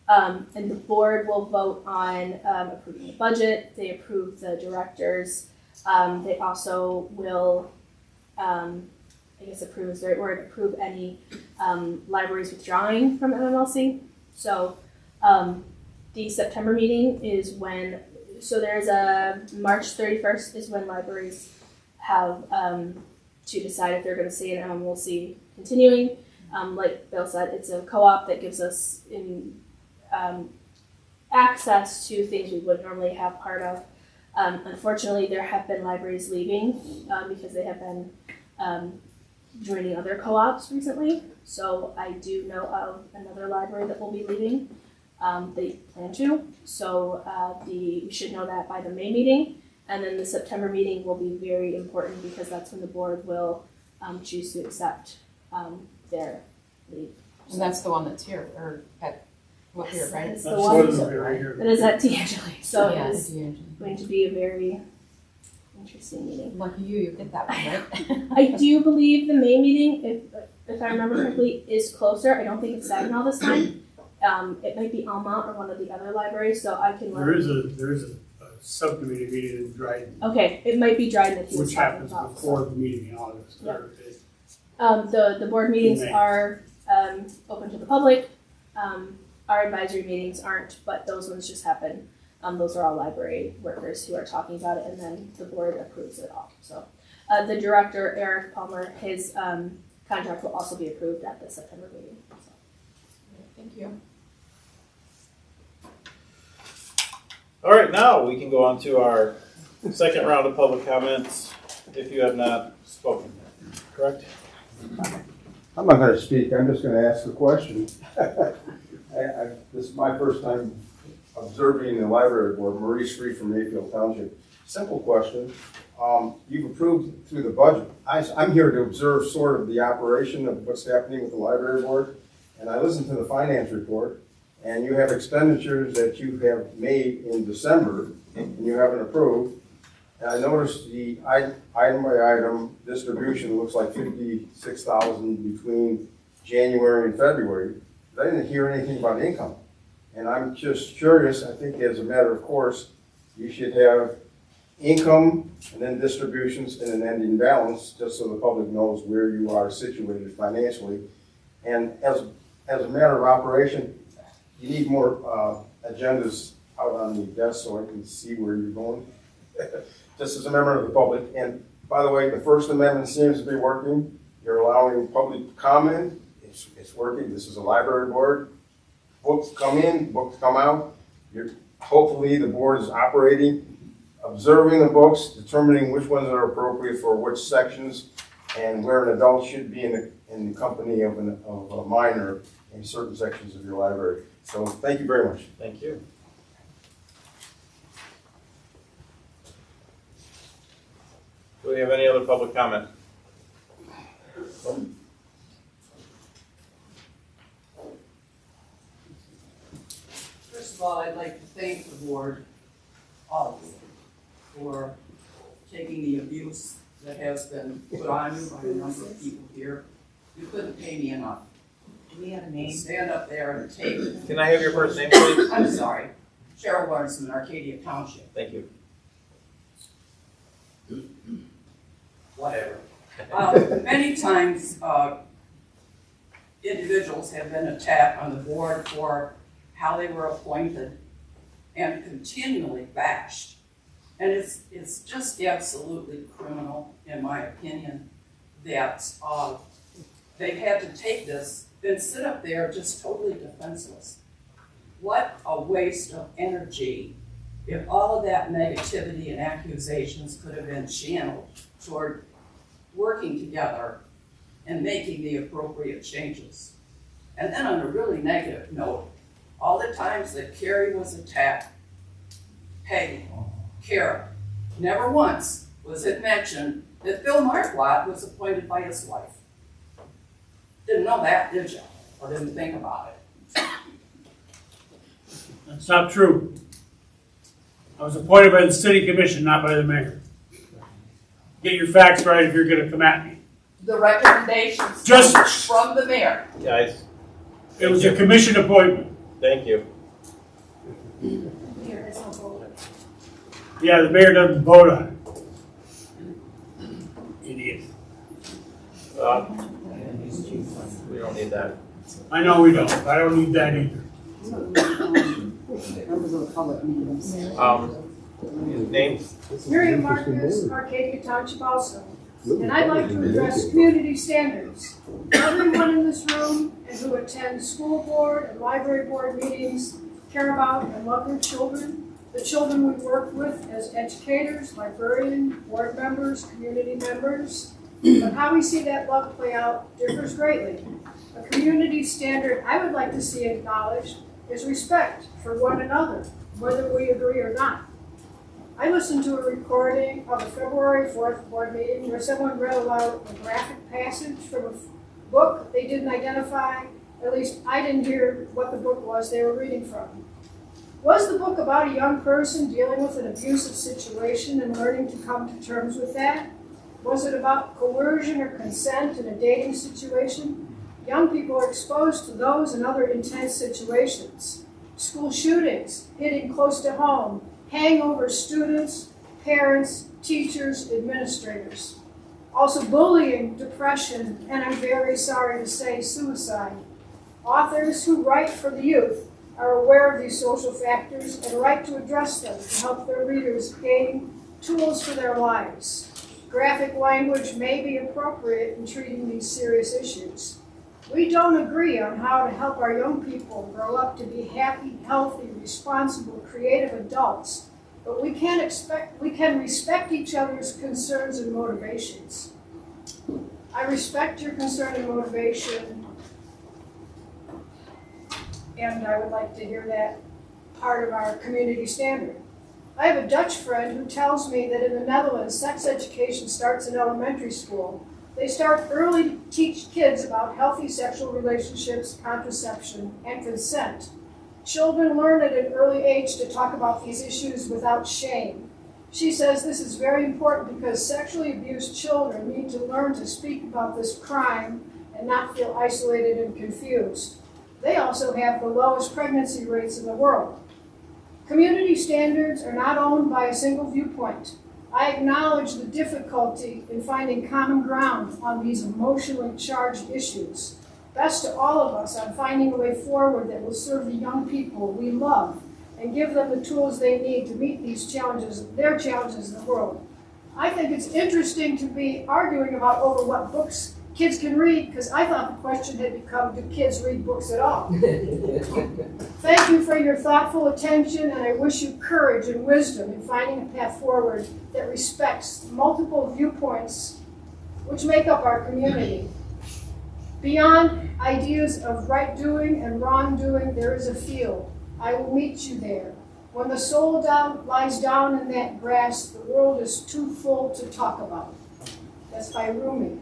And the board will vote on approving the budget. They approve the directors. They also will, I guess approve is the right word, approve any libraries withdrawing from MMLC. So the September meeting is when, so there's a March 31st is when libraries have to decide if they're going to stay in MMLC continuing. Like Bill said, it's a co-op that gives us access to things we wouldn't normally have part of. Unfortunately, there have been libraries leaving because they have been joining other co-ops recently. So I do know of another library that will be leaving. They plan to. So we should know that by the May meeting. And then the September meeting will be very important because that's when the board will choose to accept their leave. And that's the one that's here, or at Lapeer, right? It's the one that is at DeAngelis. So Yeah, it is going to be a very interesting meeting. Lucky you get that one, right? I do believe the May meeting, if I remember correctly, is closer. I don't think it's Saginaw this time. It might be Almont or one of the other libraries, so I can let. There is a subcommittee meeting in Dryden, Okay, it might be Dryden that he was which talking happens about. before the meeting in August. Yeah. or- The board meetings May. are open to the public. Our advisory meetings aren't, but those ones just happen. Those are all library workers who are talking about it, and then the board approves it all. So the director, Eric Palmer, his contract will also be approved at the September meeting. So. Thank you. All right, now we can go on to our second round of public comments if you have not spoken. Correct? I'm not gonna speak, I'm just gonna ask a question. This is my first time observing the library board. Maurice Free from Mayfield Township. Simple question. You've approved through the budget. I'm here to observe sort of the operation of what's happening with the library board. And I listened to the finance report, and you have expenditures that you have made in December and you haven't approved. And I noticed the item by item distribution looks like $56,000 between January and February. But I didn't hear anything about income. And I'm just curious, I think as a matter of course, you should have income and then distributions and an ending balance, just so the public knows where you are situated financially. And as a matter of operation, you need more agendas out on the desk so I can see where you're going. Just as a member of the public. And by the way, the First Amendment seems to be working. You're allowing public comment. It's working. This is a library board. Books come in, books come out. Hopefully the board is operating, observing the books, determining which ones are appropriate for which sections, and where an adult should be in the company of a minor in certain sections of your library. So thank you very much. Thank you. Do we have any other public comment? First of all, I'd like to thank the board, all of you, for taking the abuse that has been put on you by a number of people here. You couldn't pay me enough. Do we have a name? Stand up there and take. Can I have your first name, please? I'm sorry. Cheryl Lawrence in Arcadia Township. Thank you. Whatever. Many times, individuals have been attacked on the board for how they were appointed and continually bashed. And it's just absolutely criminal, in my opinion, that they've had to take this and sit up there just totally defenseless. What a waste of energy if all of that negativity and accusations could have been channeled toward working together and making the appropriate changes. And then on a really negative note, all the times that Kari was attacked, Peggy, Kara, never once was it mentioned that Bill Marquardt was appointed by his wife. Didn't know that, did you? Or didn't think about it? That's not true. I was appointed by the city commission, not by the mayor. Get your facts right if you're gonna come at me. The recommendations Just from the mayor. Guys. It was a commission appointment. Thank you. Yeah, the mayor doesn't vote on it. Idiot. We don't need that. I know we don't. I don't need that either. Members of the public meetings. Names? Miriam Marcus, Arcadia Township also. And I'd like to address community standards. Everyone in this room and who attends school board and library board meetings care about and love their children, the children we work with as educators, librarians, board members, community members. But how we see that love play out differs greatly. A community standard I would like to see acknowledged is respect for one another, whether we agree or not. I listened to a recording of a February 4th board meeting where someone read aloud a graphic passage from a book they didn't identify. At least I didn't hear what the book was they were reading from. Was the book about a young person dealing with an abusive situation and learning to come to terms with that? Was it about coercion or consent in a dating situation? Young people are exposed to those and other intense situations. School shootings, hitting close to home, hangover students, parents, teachers, administrators. Also bullying, depression, and I'm very sorry to say suicide. Authors who write for the youth are aware of these social factors and write to address them to help their readers gain tools for their lives. Graphic language may be appropriate in treating these serious issues. We don't agree on how to help our young people grow up to be happy, healthy, responsible, creative adults, but we can respect each other's concerns and motivations. I respect your concern and motivation, and I would like to hear that part of our community standard. I have a Dutch friend who tells me that in the Netherlands, sex education starts in elementary school. They start early to teach kids about healthy sexual relationships, contraception, and consent. Children learn at an early age to talk about these issues without shame. She says this is very important because sexually abused children need to learn to speak about this crime and not feel isolated and confused. They also have the lowest pregnancy rates in the world. Community standards are not owned by a single viewpoint. I acknowledge the difficulty in finding common ground on these emotionally charged issues. Best to all of us on finding a way forward that will serve the young people we love and give them the tools they need to meet these challenges, their challenges in the world. I think it's interesting to be arguing about over what books kids can read, because I thought the question had become, do kids read books at all? Thank you for your thoughtful attention, and I wish you courage and wisdom in finding a path forward that respects multiple viewpoints which make up our community. Beyond ideas of right doing and wrong doing, there is a field. I will meet you there. When the soul lies down in that grass, the world is too full to talk about. That's by Rumi.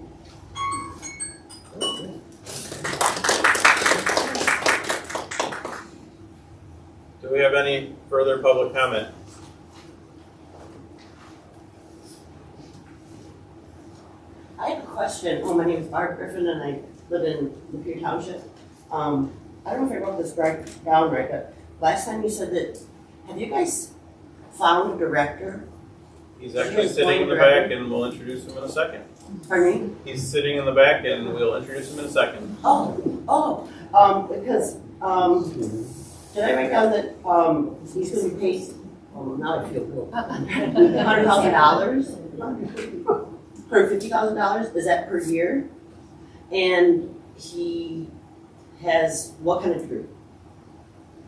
Do we have any further public comment? I have a question. Oh, my name is Barb Griffin and I live in Lapeer Township. I don't know if I wrote this down right, but last time you said that, have you guys found a director? He's actually sitting in the back and we'll introduce him in a second. Pardon me? He's sitting in the back and we'll introduce him in a second. Because, did I write down that, he's gonna be paid, now I feel cool. $100,000? $150,000, is that per year? And he has what kind of degree?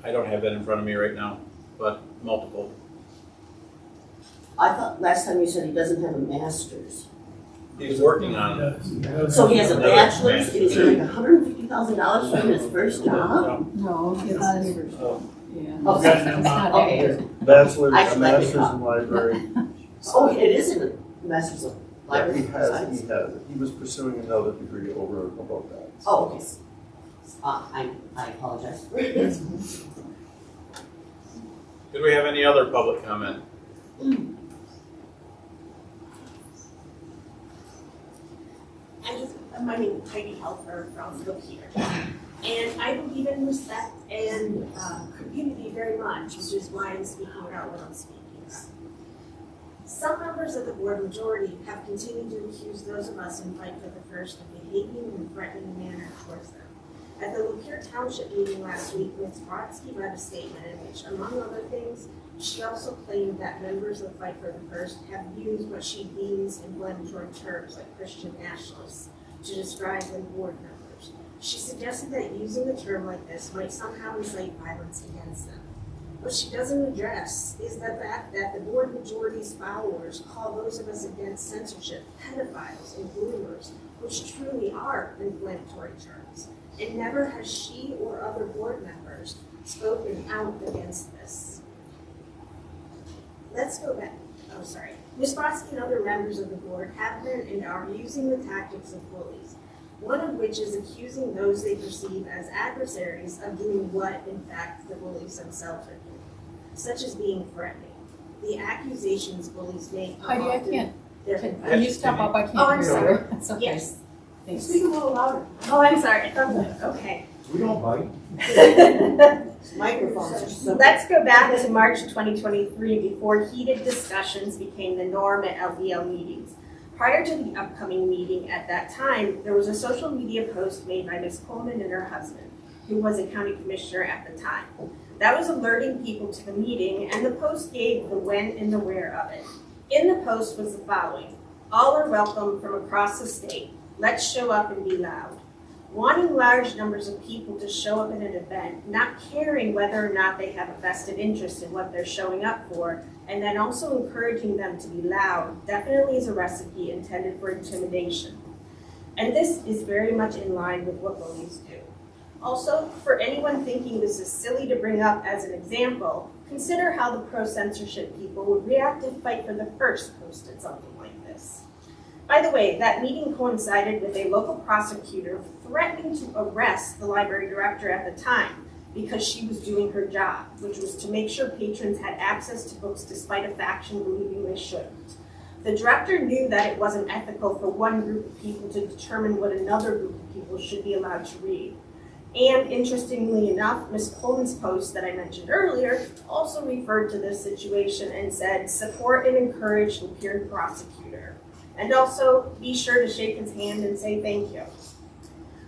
I don't have that in front of me right now, but multiple. I thought last time you said he doesn't have a master's. He's working on it. So he has a bachelor's, and he's gonna make $150,000 from his first job? No, it's not his first job. Yeah. Oh, okay. Bachelor's, a master's in library. Oh, it is a master's of library science? He has it. He was pursuing another degree over and above that. Oh, okay. I apologize. Did we have any other public comment? My name is Peggy Helfer from Lapeer. And I believe in respect and community very much, which is why I'm speaking out what I'm speaking. Some members of the board majority have continued to accuse those of us in Fight for the First of behaving in a threatening manner towards them. At the Lapeer Township meeting last week, Ms. Brotzke read a statement in which, among other things, she also claimed that members of Fight for the First have used what she deems inflammatory terms like Christian nationalists to describe their board members. She suggested that using a term like this might somehow incite violence against them. What she doesn't address is the fact that the board majority's followers call those of us against censorship pedophiles and groomers, which truly are inflammatory terms. And never has she or other board members spoken out against this. Let's go back. Oh, sorry. Ms. Brotzke and other members of the board have been and are using the tactics of bullies, one of which is accusing those they perceive as adversaries of doing what, in fact, the bullies themselves are doing. such as being threatening. The accusations bullies make are Heidi, I often- can't. they're- Can you step up? I can't Oh, I'm hear sorry. you. It's okay. Yes. Thanks. Speak a little louder. Oh, I'm sorry. Okay. We don't bite. Microphones are so. Let's go back to March 2023 before heated discussions became the norm at LDL meetings. Prior to the upcoming meeting at that time, there was a social media post made by Ms. Kohlman and her husband, who was a county commissioner at the time. That was alerting people to the meeting, and the post gave the when and the where of it. In the post was the following: all are welcome from across the state. Let's show up and be loud. Wanting large numbers of people to show up at an event, not caring whether or not they have a vested interest in what they're showing up for, and then also encouraging them to be loud, definitely is a recipe intended for intimidation. And this is very much in line with what bullies do. Also, for anyone thinking this is silly to bring up as an example, consider how the pro-censorship people would react if Fight for the First posted something like this. By the way, that meeting coincided with a local prosecutor threatening to arrest the library director at the time because she was doing her job, which was to make sure patrons had access to books despite a faction believing they shouldn't. The director knew that it wasn't ethical for one group of people to determine what another group of people should be allowed to read. And interestingly enough, Ms. Coleman's post that I mentioned earlier also referred to this situation and said, support and encourage Lapeer prosecutor. And also, be sure to shake his hand and say thank you.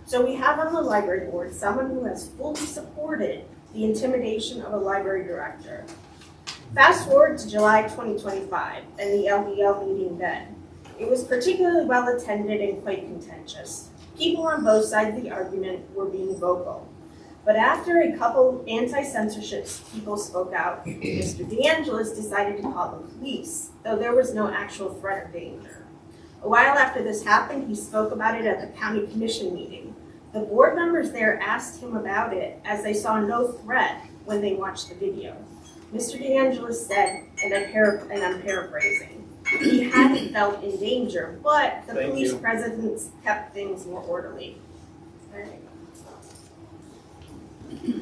So we have on the library board someone who has fully supported the intimidation of a library director. Fast forward to July 2025 and the LDL meeting then. It was particularly well attended and quite contentious. People on both sides of the argument were being vocal. But after a couple anti-censorship people spoke out, Mr. DeAngelis decided to call the police, though there was no actual threat or danger. A while after this happened, he spoke about it at the county commission meeting. The board members there asked him about it as they saw no threat when they watched the video. Mr. DeAngelis said, and I'm paraphrasing, he hadn't felt in danger, but the police presence kept things more orderly. There you go.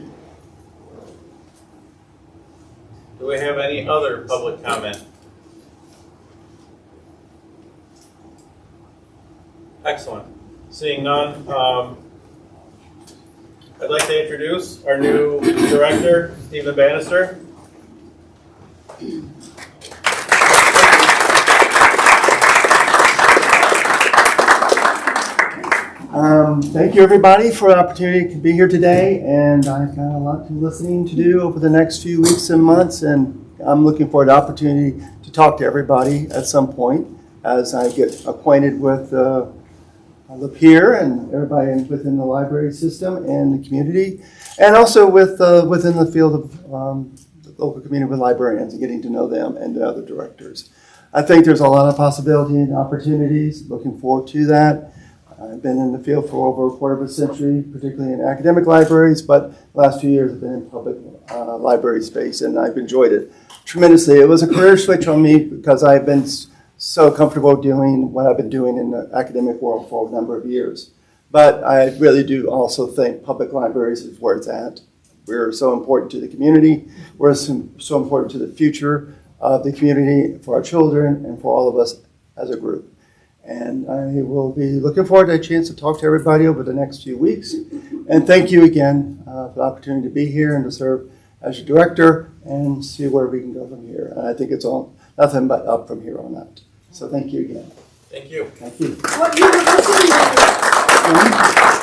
Do we have any other public comment? Excellent. Seeing none, I'd like to introduce our new director, Stephen Bannister. Thank you, everybody, for the opportunity to be here today, and I've got a lot of listening to do over the next few weeks and months, and I'm looking for the opportunity to talk to everybody at some point as I get acquainted with Lapeer and everybody within the library system and the community, and also with within the field of the local community with librarians and getting to know them and the other directors. I think there's a lot of possibility and opportunities. Looking forward to that. I've been in the field for over a quarter of a century, particularly in academic libraries, but the last few years I've been in public library space, and I've enjoyed it tremendously. It was a career switch on me because I've been so comfortable doing what I've been doing in the academic world for a number of years. But I really do also think public libraries is where it's at. We're so important to the community. We're so important to the future of the community, for our children, and for all of us as a group. And I will be looking forward to a chance to talk to everybody over the next few weeks. And thank you again for the opportunity to be here and to serve as your director and see where we can go from here. And I think it's all nothing but up from here on out. So thank you again. Thank you. Thank you. What university were you at?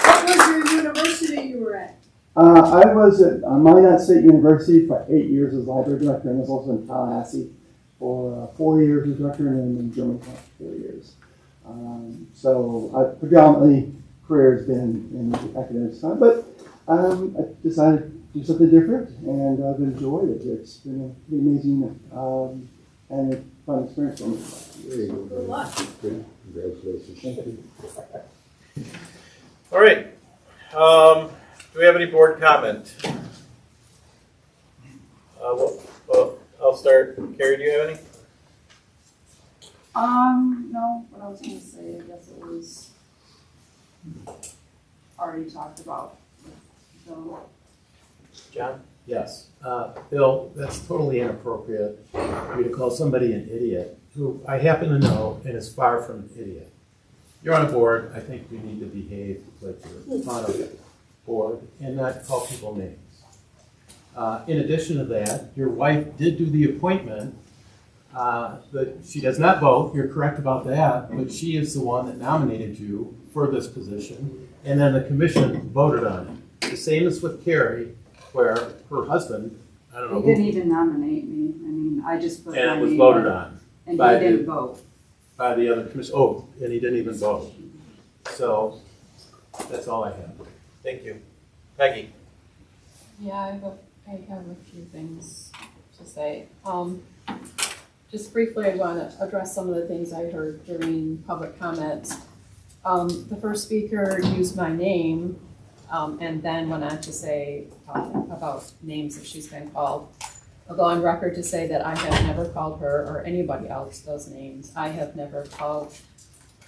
What was your university you were at? I was at Minot State University for 8 years as library director, and I was also in Tallahassee for 4 years as director, and then in Germantown for 4 years. So I predominantly career has been in the academic side, but I decided to do something different, and I've enjoyed it. It's been a pretty amazing and a fun experience for me. Good luck. Congratulations. Thank you. All right. Do we have any board comment? Well, I'll start. Kari, do you have any? No, what I was gonna say, I guess it was already talked about. So, John? Yes. Bill, that's totally inappropriate for you to call somebody an idiot, who I happen to know and is far from an idiot. You're on a board, I think you need to behave like you're on a board and not call people names. In addition to that, your wife did do the appointment, but she does not vote, you're correct about that, but she is the one that nominated you for this position, and then the commission voted on it. The same as with Kari, where her husband, I don't know He who. didn't even nominate me. I mean, I just put my And it was name voted in, on. and by he didn't the- vote. By the other commission, oh, and he didn't even vote. So, that's all I have. Thank you. Peggy? Yeah, I have a few things to say. Just briefly, I want to address some of the things I heard during public comments. The first speaker used my name, and then went on to say about names that she's been called. I'll go on record to say that I have never called her or anybody else those names. I have never called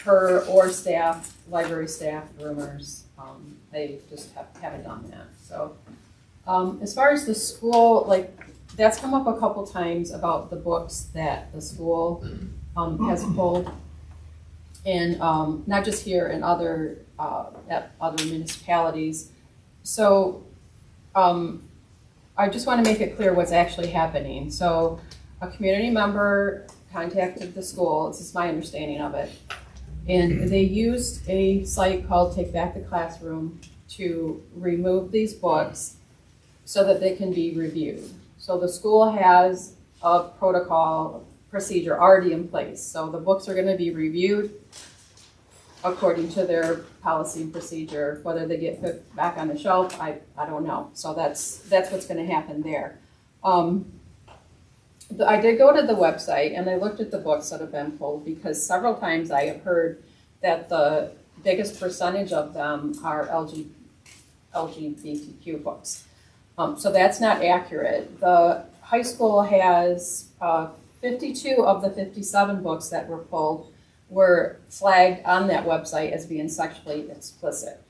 her or staff, library staff, groomers. They just haven't done that. So as far as the school, like that's come up a couple times about the books that the school has pulled. And not just here in other at other municipalities. So I just want to make it clear what's actually happening. So a community member contacted the school, this is my understanding of it, and they used a site called Take Back the Classroom to remove these books so that they can be reviewed. So the school has a protocol procedure already in place. So the books are going to be reviewed according to their policy and procedure. Whether they get put back on the shelf, I don't know. So that's what's going to happen there. I did go to the website and I looked at the books that have been pulled, because several times I have heard that the biggest percentage of them are LGBTQ books. So that's not accurate. The high school has 52 of the 57 books that were pulled were flagged on that website as being sexually explicit.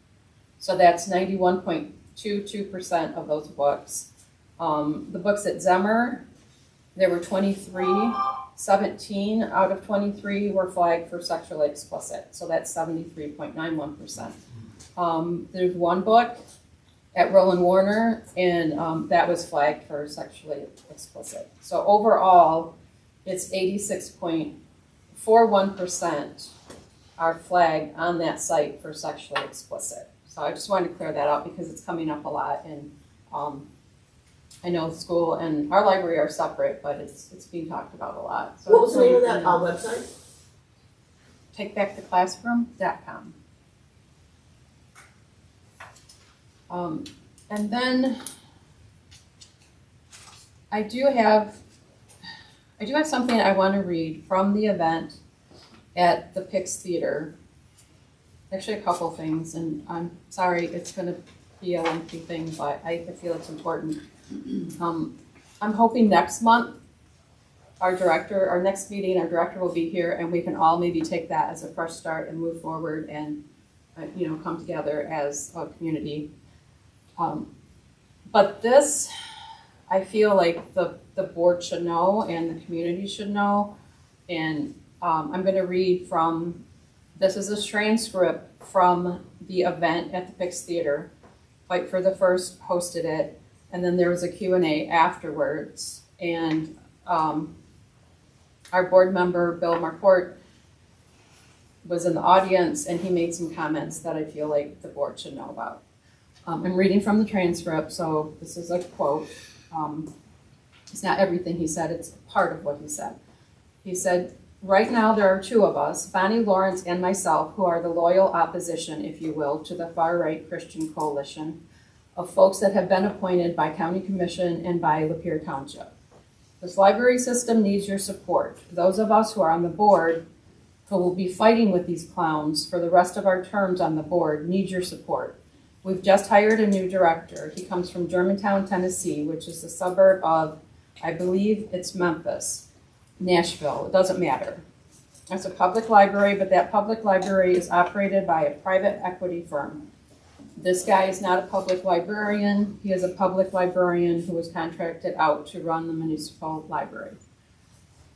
So that's 91.22% of those books. The books at Zemmer, there were 23, 17 out of 23 were flagged for sexually explicit. So that's 73.91%. There's one book at Roland Warner, and that was flagged for sexually explicit. So overall, it's 86.41% are flagged on that site for sexually explicit. So I just wanted to clear that up because it's coming up a lot, and I know the school and our library are separate, but it's being talked about a lot. So What was the name of that website? TakeBackTheClassroom.com. And then I do have something I want to read from the event at the Pix Theater. Actually, a couple things, and I'm sorry it's going to be a lengthy thing, but I feel it's important. I'm hoping next month, our next meeting, our director will be here, and we can all maybe take that as a fresh start and move forward and come together as a community. But this, I feel like the board should know and the community should know. And I'm going to read from, this is a transcript from the event at the Pix Theater. Fight for the First hosted it. And then there was a Q&A afterwards. And our board member, Bill Marquardt, was in the audience, and he made some comments that I feel like the board should know about. I'm reading from the transcript, so this is a quote. It's not everything he said, it's part of what he said. He said, "Right now there are two of us, Bonnie Lawrence and myself, who are the loyal opposition, if you will, to the far-right Christian coalition of folks that have been appointed by County Commission and by Lapeer Township. This library system needs your support. Those of us who are on the board, who will be fighting with these clowns for the rest of our terms on the board, need your support. We've just hired a new director. He comes from Germantown, Tennessee, which is a suburb of, I believe it's Memphis, Nashville, it doesn't matter. It's a public library, but that public library is operated by a private equity firm. This guy is not a public librarian. He is a public librarian who was contracted out to run the municipal library.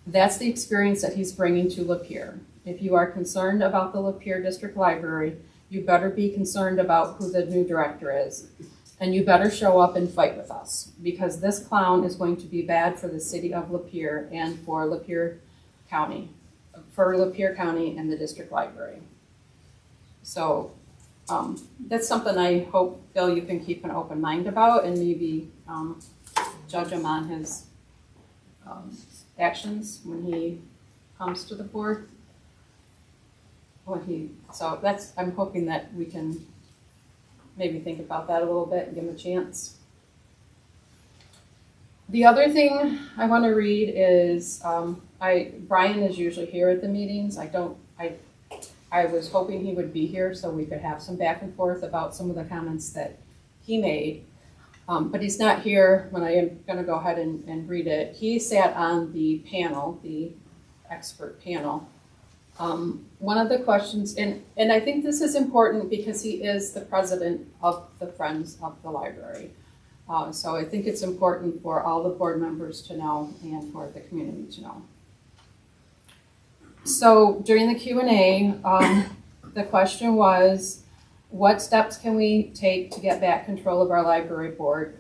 That's the experience that he's bringing to Lapeer. If you are concerned about the Lapeer District Library, you better be concerned about who the new director is. And you better show up and fight with us, because this clown is going to be bad for the city of Lapeer and for Lapeer County and the district library. So that's something I hope, Bill, you can keep an open mind about and maybe judge him on his actions when he comes to the board. I'm hoping that we can maybe think about that a little bit and give him a chance. The other thing I want to read is, Brian is usually here at the meetings. I was hoping he would be here so we could have some back and forth about some of the comments that he made. But he's not here, but I am going to go ahead and read it. He sat on the panel, the expert panel. One of the questions, and I think this is important because he is the president of the Friends of the Library. So I think it's important for all the board members to know and for the community to know. So during the Q&A, the question was, what steps can we take to get back control of our library board,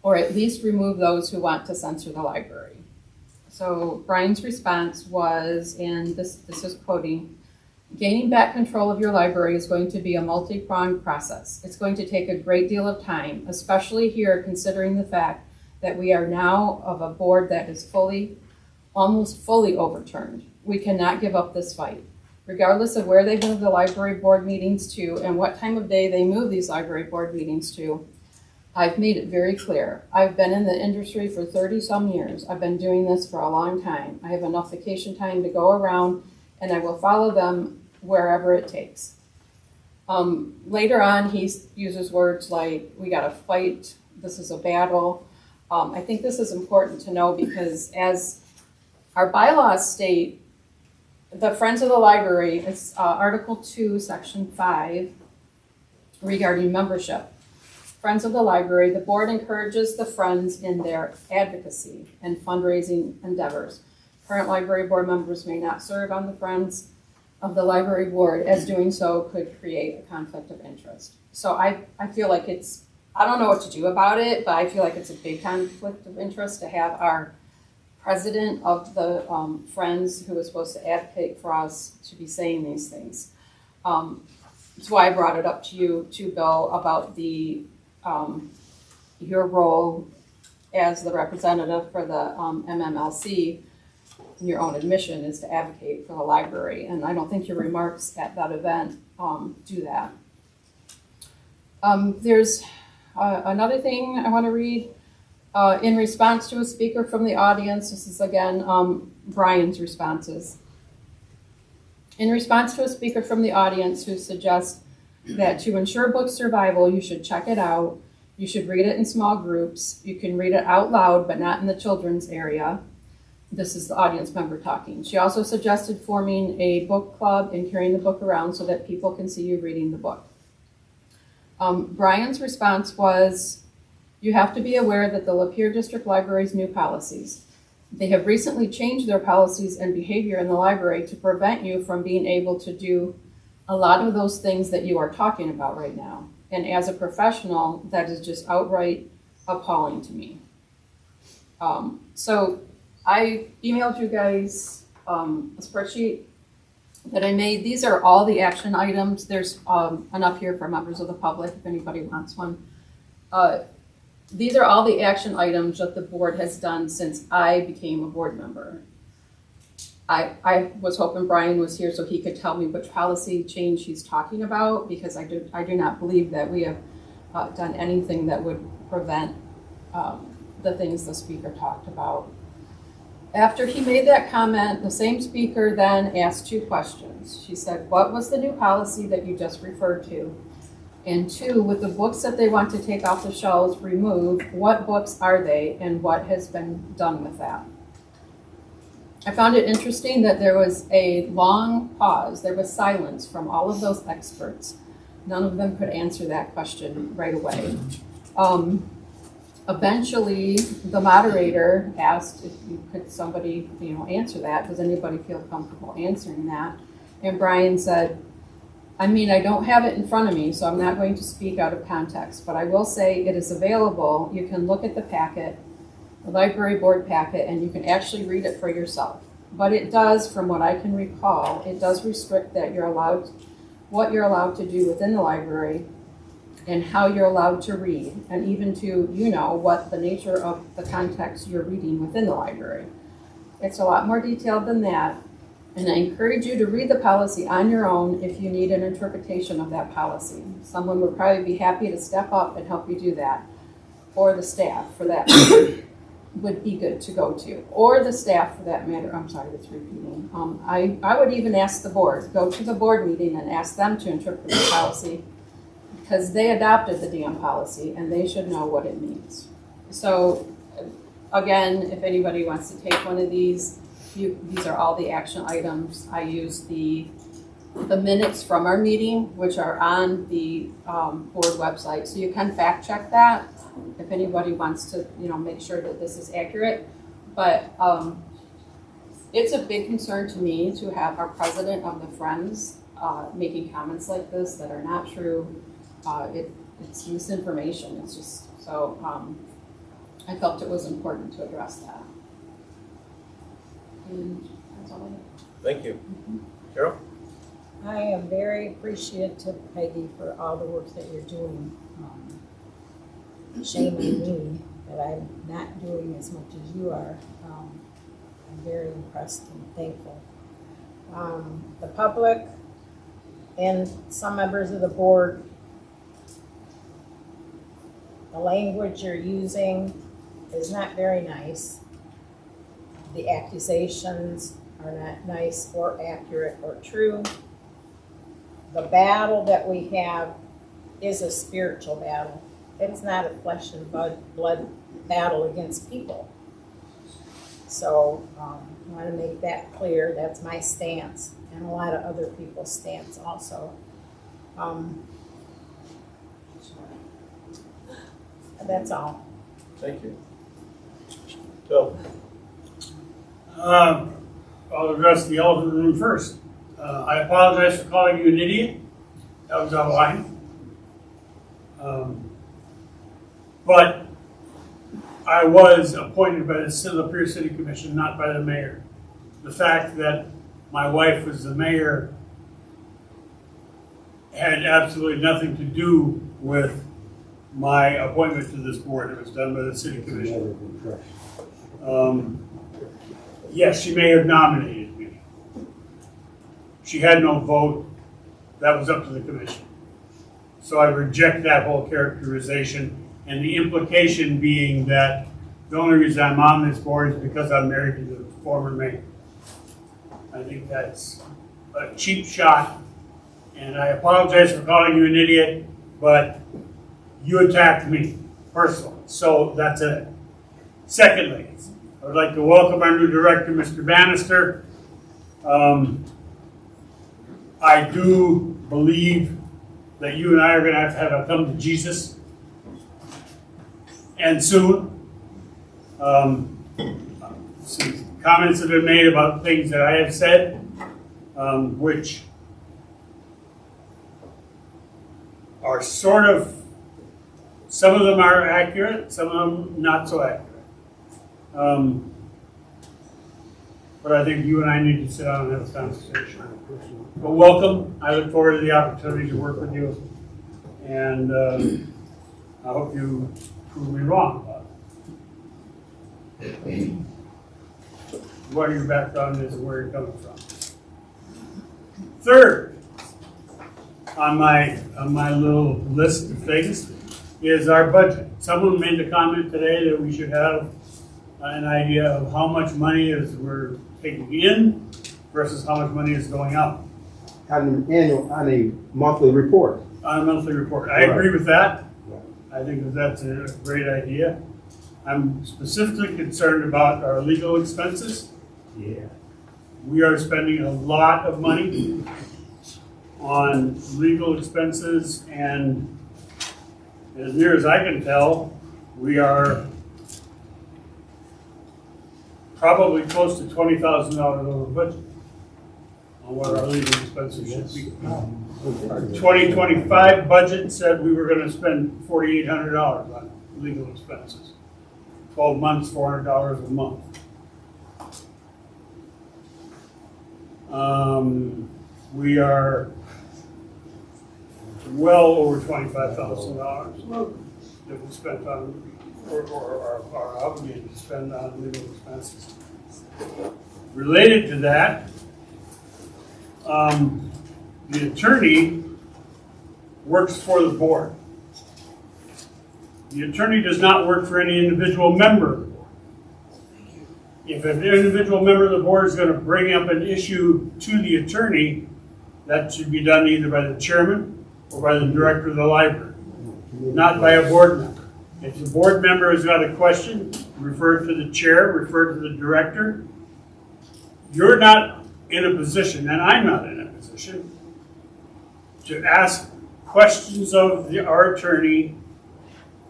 or at least remove those who want to censor the library? So Brian's response was, and this is quoting, gaining back control of your library is going to be a multi-pronged process. It's going to take a great deal of time, especially here considering the fact that we are now of a board that is almost fully overturned. We cannot give up this fight. Regardless of where they move the library board meetings to and what time of day they move these library board meetings to, I've made it very clear. I've been in the industry for 30-some years. I've been doing this for a long time. I have enough vacation time to go around, and I will follow them wherever it takes. Later on, he uses words like, we got to fight, this is a battle. I think this is important to know because as our bylaws state, the Friends of the Library, it's Article 2, Section 5, regarding membership. Friends of the Library, the board encourages the Friends in their advocacy and fundraising endeavors. Current library board members may not serve on the Friends of the Library Board, as doing so could create a conflict of interest. So I feel like I don't know what to do about it, but I feel like it's a big conflict of interest to have our president of the Friends, who is supposed to advocate for us, to be saying these things. That's why I brought it up to you, too, Bill, about your role as the representative for the MMLC. Your own admission is to advocate for the library, and I don't think your remarks at that event do that. There's another thing I want to read. In response to a speaker from the audience, this is again Brian's responses. In response to a speaker from the audience who suggests that to ensure book survival, you should check it out, you should read it in small groups, you can read it out loud, but not in the children's area. This is the audience member talking. She also suggested forming a book club and carrying the book around so that people can see you reading the book. Brian's response was, you have to be aware that the Lapeer District Library's new policies. They have recently changed their policies and behavior in the library to prevent you from being able to do a lot of those things that you are talking about right now. And as a professional, that is just outright appalling to me. So I emailed you guys a spreadsheet that I made. These are all the action items. There's enough here for members of the public if anybody wants one. These are all the action items that the board has done since I became a board member. I was hoping Brian was here so he could tell me which policy change he's talking about, because I do not believe that we have done anything that would prevent the things the speaker talked about. After he made that comment, the same speaker then asked two questions. She said, what was the new policy that you just referred to? And two, with the books that they want to take off the shelves removed, what books are they and what has been done with that? I found it interesting that there was a long pause. There was silence from all of those experts. None of them could answer that question right away. Eventually, the moderator asked if could somebody, answer that. Does anybody feel comfortable answering that? And Brian said, I don't have it in front of me, so I'm not going to speak out of context, but I will say it is available. You can look at the packet, the library board packet, and you can actually read it for yourself. But it does, from what I can recall, it does restrict that what you're allowed to do within the library and how you're allowed to read, and even to, what the nature of the context you're reading within the library. It's a lot more detailed than that, and I encourage you to read the policy on your own if you need an interpretation of that policy. Someone would probably be happy to step up and help you do that, or the staff, for that matter, would be good to go to, or the staff, for that matter. I'm sorry, that's repeating. I would even ask the board, go to the board meeting and ask them to interpret the policy, because they adopted the damn policy and they should know what it means. So again, if anybody wants to take one of these are all the action items. I use the minutes from our meeting, which are on the board website, so you can fact check that if anybody wants to make sure that this is accurate. But it's a big concern to me to have our president of the Friends making comments like this that are not true. It's misinformation. It's just so I felt it was important to address that. And that's all I have. Thank you. Carol? I am very appreciative, Peggy, for all the work that you're doing. Shame on me that I'm not doing as much as you are. I'm very impressed and thankful. The public and some members of the board, the language you're using is not very nice. The accusations are not nice or accurate or true. The battle that we have is a spiritual battle. It's not a flesh and blood battle against people. So I want to make that clear. That's my stance, and a lot of other people's stance also. That's all. Thank you. Bill? I'll address the elephant in the room first. I apologize for calling you an idiot. That was out of line. But I was appointed by the Lapeer City Commission, not by the mayor. The fact that my wife was the mayor had absolutely nothing to do with my appointment to this board. It was done by the city commission. Yes, she may have nominated me. She had no vote. That was up to the commission. So I reject that whole characterization, and the implication being that the only reason I'm on this board is because I'm married to the former mayor. I think that's a cheap shot, and I apologize for calling you an idiot, but you attacked me personally, so that's it. Secondly, I would like to welcome our new director, Mr. Bannister. I do believe that you and I are going to have a come to Jesus, and soon. Some comments have been made about things that I have said, which are sort of, some of them are accurate, some of them not so accurate. But I think you and I need to sit down and have a conversation. But welcome. I look forward to the opportunity to work with you. And I hope you prove me wrong about it. What your background is and where you're coming from. Third, on my little list of things is our budget. Someone made the comment today that we should have an idea of how much money we're taking in versus how much money is going out. On a monthly report. On a monthly report. I agree with that. I think that's a great idea. I'm specifically concerned about our legal expenses. Yeah. We are spending a lot of money on legal expenses, and as near as I can tell, we are probably close to $20,000 over budget on what our legal expenses should be. Our 2025 budget said we were gonna spend $4,800 on legal expenses. 12 months, $400 a month. We are well over $25,000 that we spent on, or are obligated to spend on legal expenses. Related to that, the attorney works for the board. The attorney does not work for any individual member of the board. If an individual member of the board is going to bring up an issue to the attorney, that should be done either by the chairman or by the director of the library, not by a board member. If the board member has got a question, refer it to the chair, refer it to the director. You're not in a position, and I'm not in a position, to ask questions of our attorney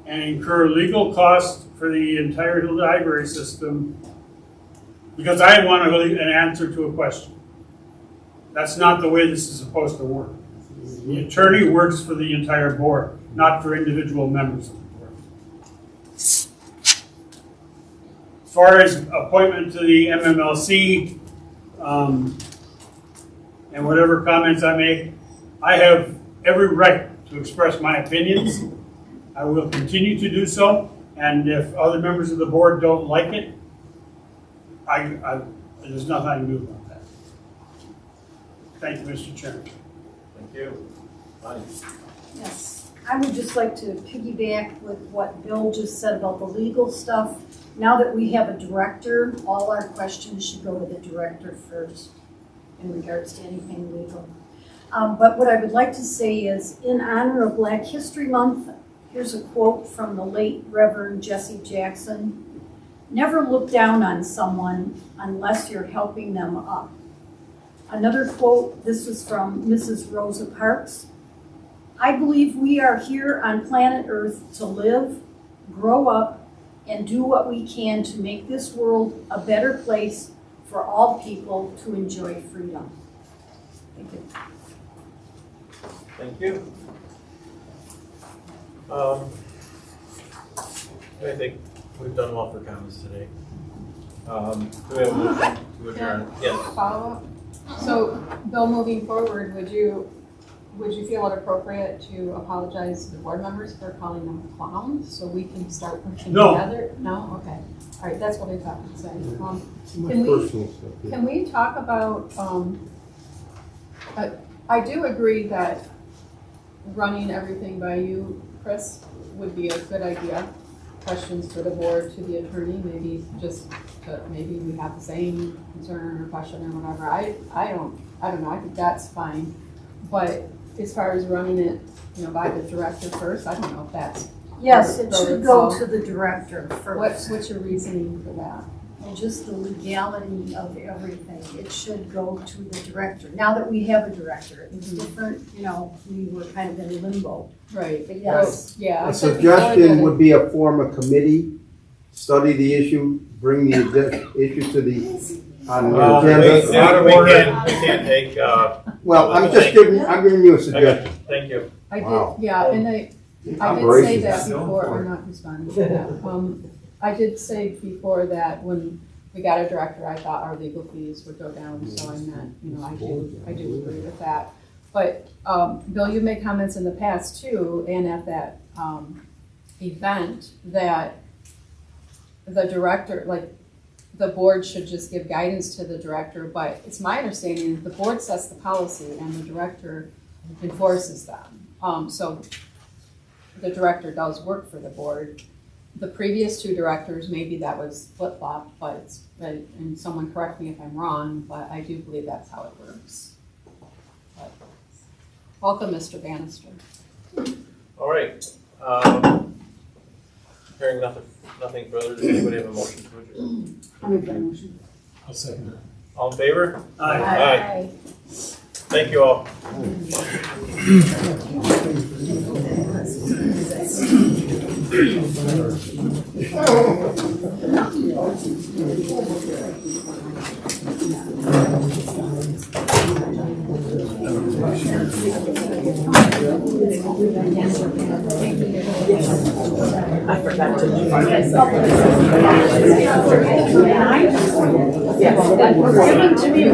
and incur legal costs for the entire library system because I want an answer to a question. That's not the way this is supposed to work. The attorney works for the entire board, not for individual members of the board. As far as appointment to the MMLC, and whatever comments I make, I have every right to express my opinions. I will continue to do so, and if other members of the board don't like it, there's nothing I can do about that. Thank you, Mr. Chairman. Thank you. Bonnie. Yes, I would just like to piggyback with what Bill just said about the legal stuff. Now that we have a director, all our questions should go to the director first in regards to anything legal. But what I would like to say is, in honor of Black History Month, here's a quote from the late Reverend Jesse Jackson. Never look down on someone unless you're helping them up. Another quote, this is from Mrs. Rosa Parks. I believe we are here on planet Earth to live, grow up, and do what we can to make this world a better place for all people to enjoy freedom. Thank you. Thank you. I think we've done well for comments today. Do we have a motion to adjourn? Yes. Follow up? So, Bill, moving forward, would you feel it appropriate to apologize to the board members for calling them clowns so we can start working together? No? Okay. All right, that's what I thought you'd say. Can we talk about, I do agree that running everything by you, Chris, would be a good idea. Questions for the board to the attorney, maybe maybe we have the same concern or question or whatever. I don't know, I think that's fine. But as far as running it, by the director first, I don't know if that's. Yes, it should go to the director first. What's your reasoning for that? And just the legality of everything, it should go to the director. Now that we have a director, it's different, we were kind of in limbo. Right. But yes. Yeah. A suggestion would be a form a committee, study the issue, bring the issue to the agenda. We can't take. Well, I'm giving you a suggestion. Thank you. I did, Wow. yeah, and I did say that before, or not responding to that. I did say before that when we got a director, I thought our legal fees would go down, so I meant, I do agree with that. But, Bill, you made comments in the past too, and at that, event, that the director, the board should just give guidance to the director, but it's my understanding that the board sets the policy and the director enforces them. So the director does work for the board. The previous two directors, maybe that was flip-flopped, and someone correct me if I'm wrong, but I do believe that's how it works. But, welcome, Mr. Bannister. All right. Hearing nothing further, does anybody have a motion to adjourn? I make that motion. I'll second it. All in favor? Aye. Aye. Thank you all. I forgot to do Given to me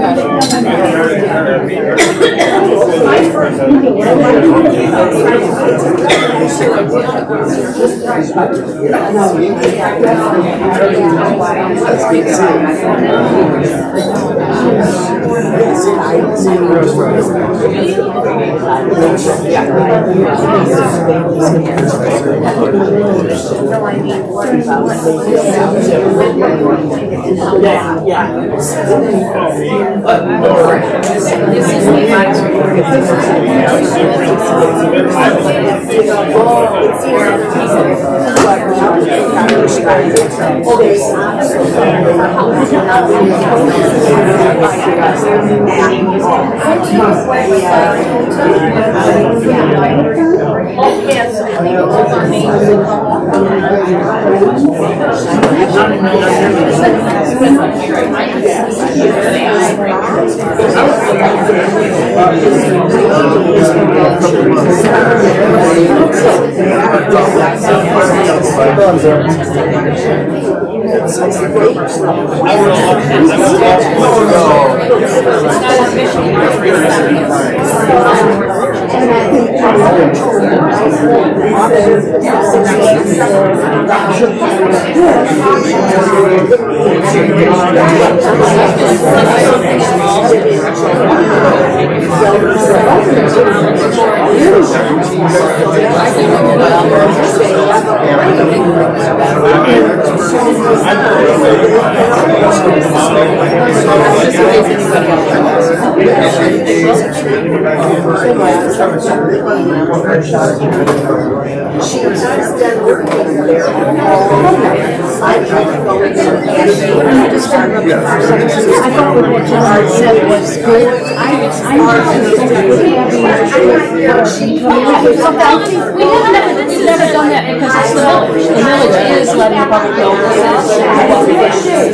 We've never done that because it's the village. The village is letting the public know.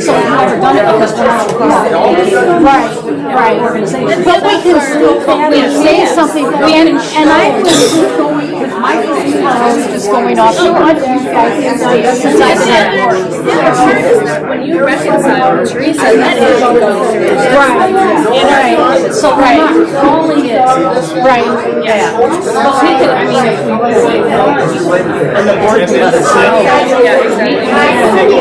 So we've never done it because we're not a Right. organization. But we can still say something, and I was just going off the what you guys have said since I've been at work. When you reconcile, Teresa, that is Right. So we're not calling it, right, yeah. But we could, I mean, if we and the board to let us know. Yeah, exactly.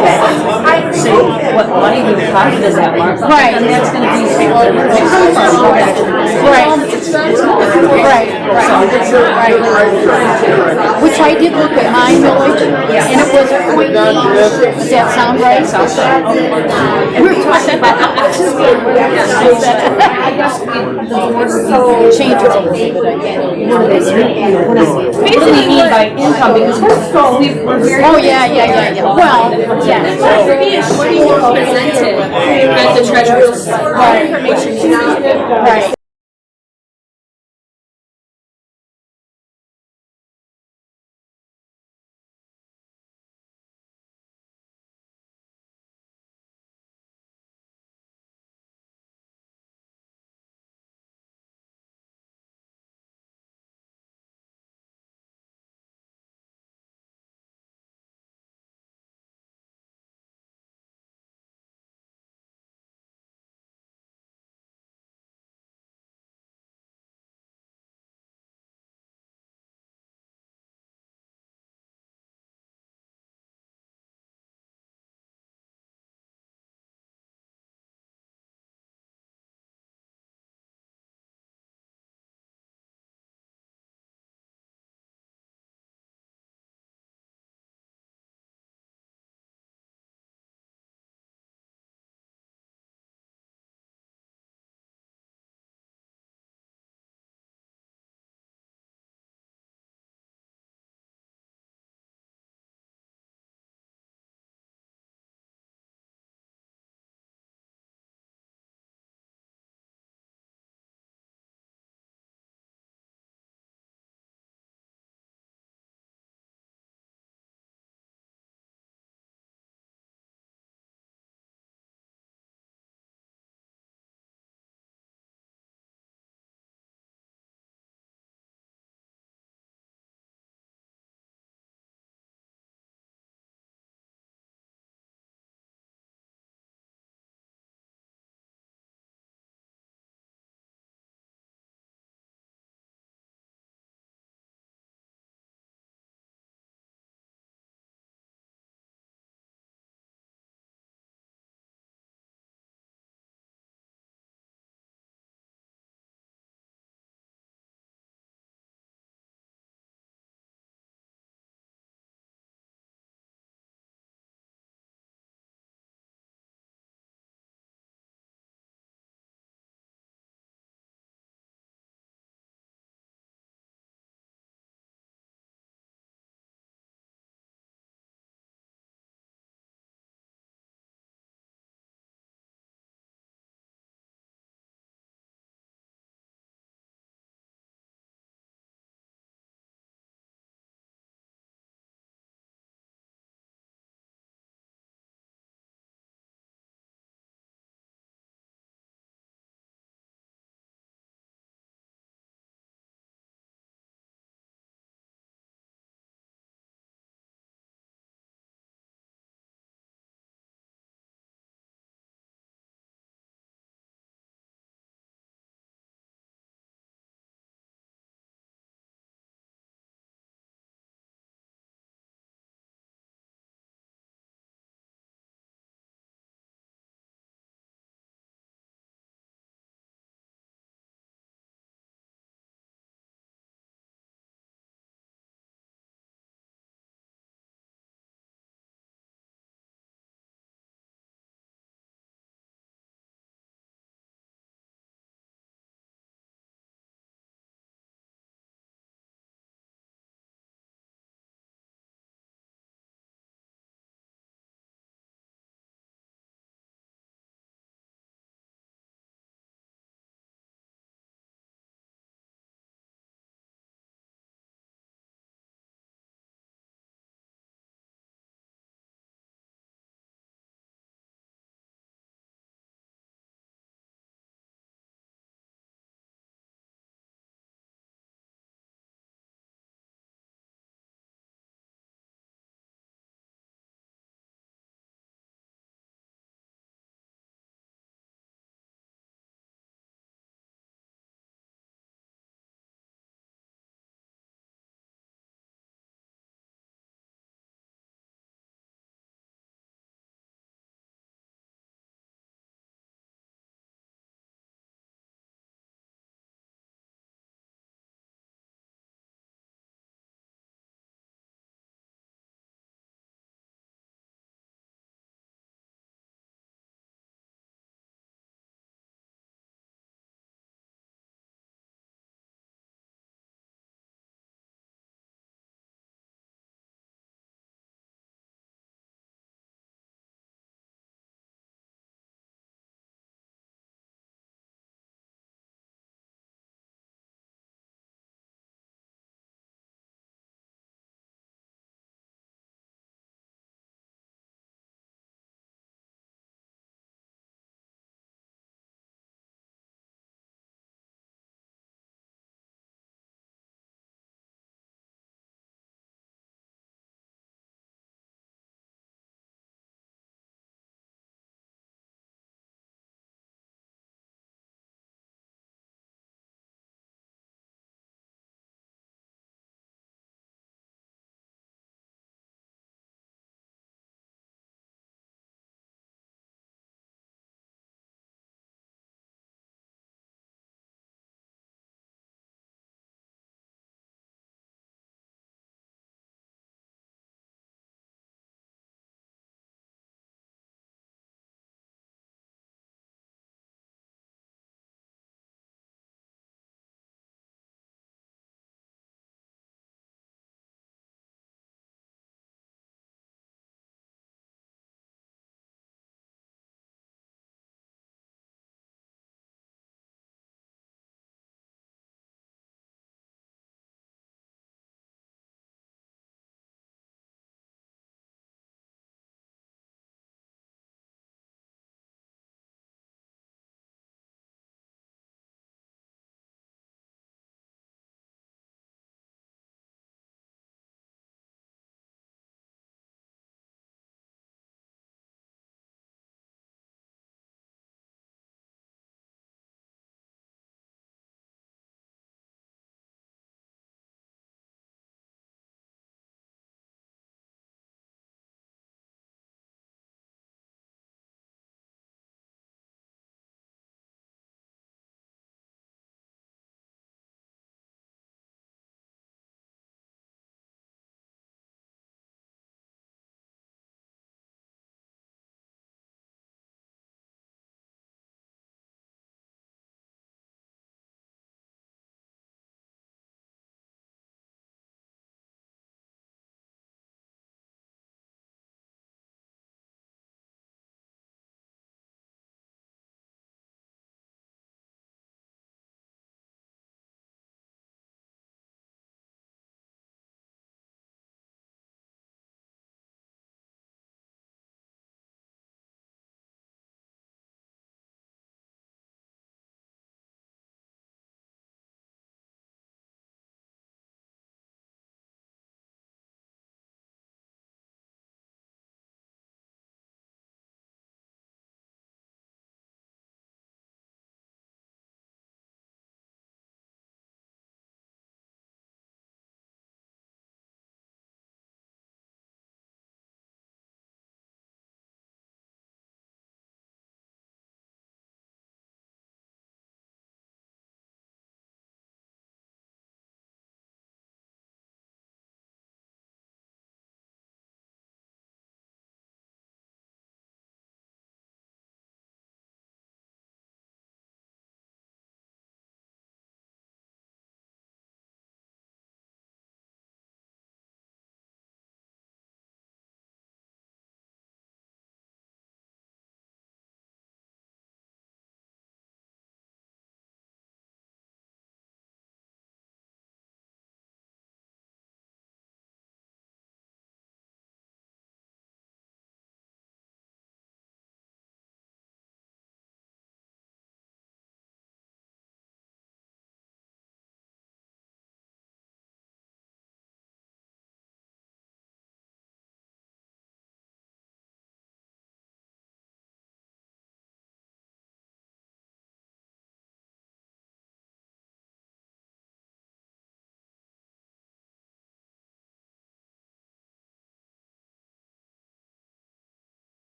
Say what money we deposited that month. Right. And that's gonna be. Which I did look at my millage, and it was 0.8. Does that sound right? We're talking about change it a little bit, but again, Basically, we mean by income because we're very. Oh, yeah. Well, yeah. For me, it's what you presented at the treasurer's. What information you needed. Right.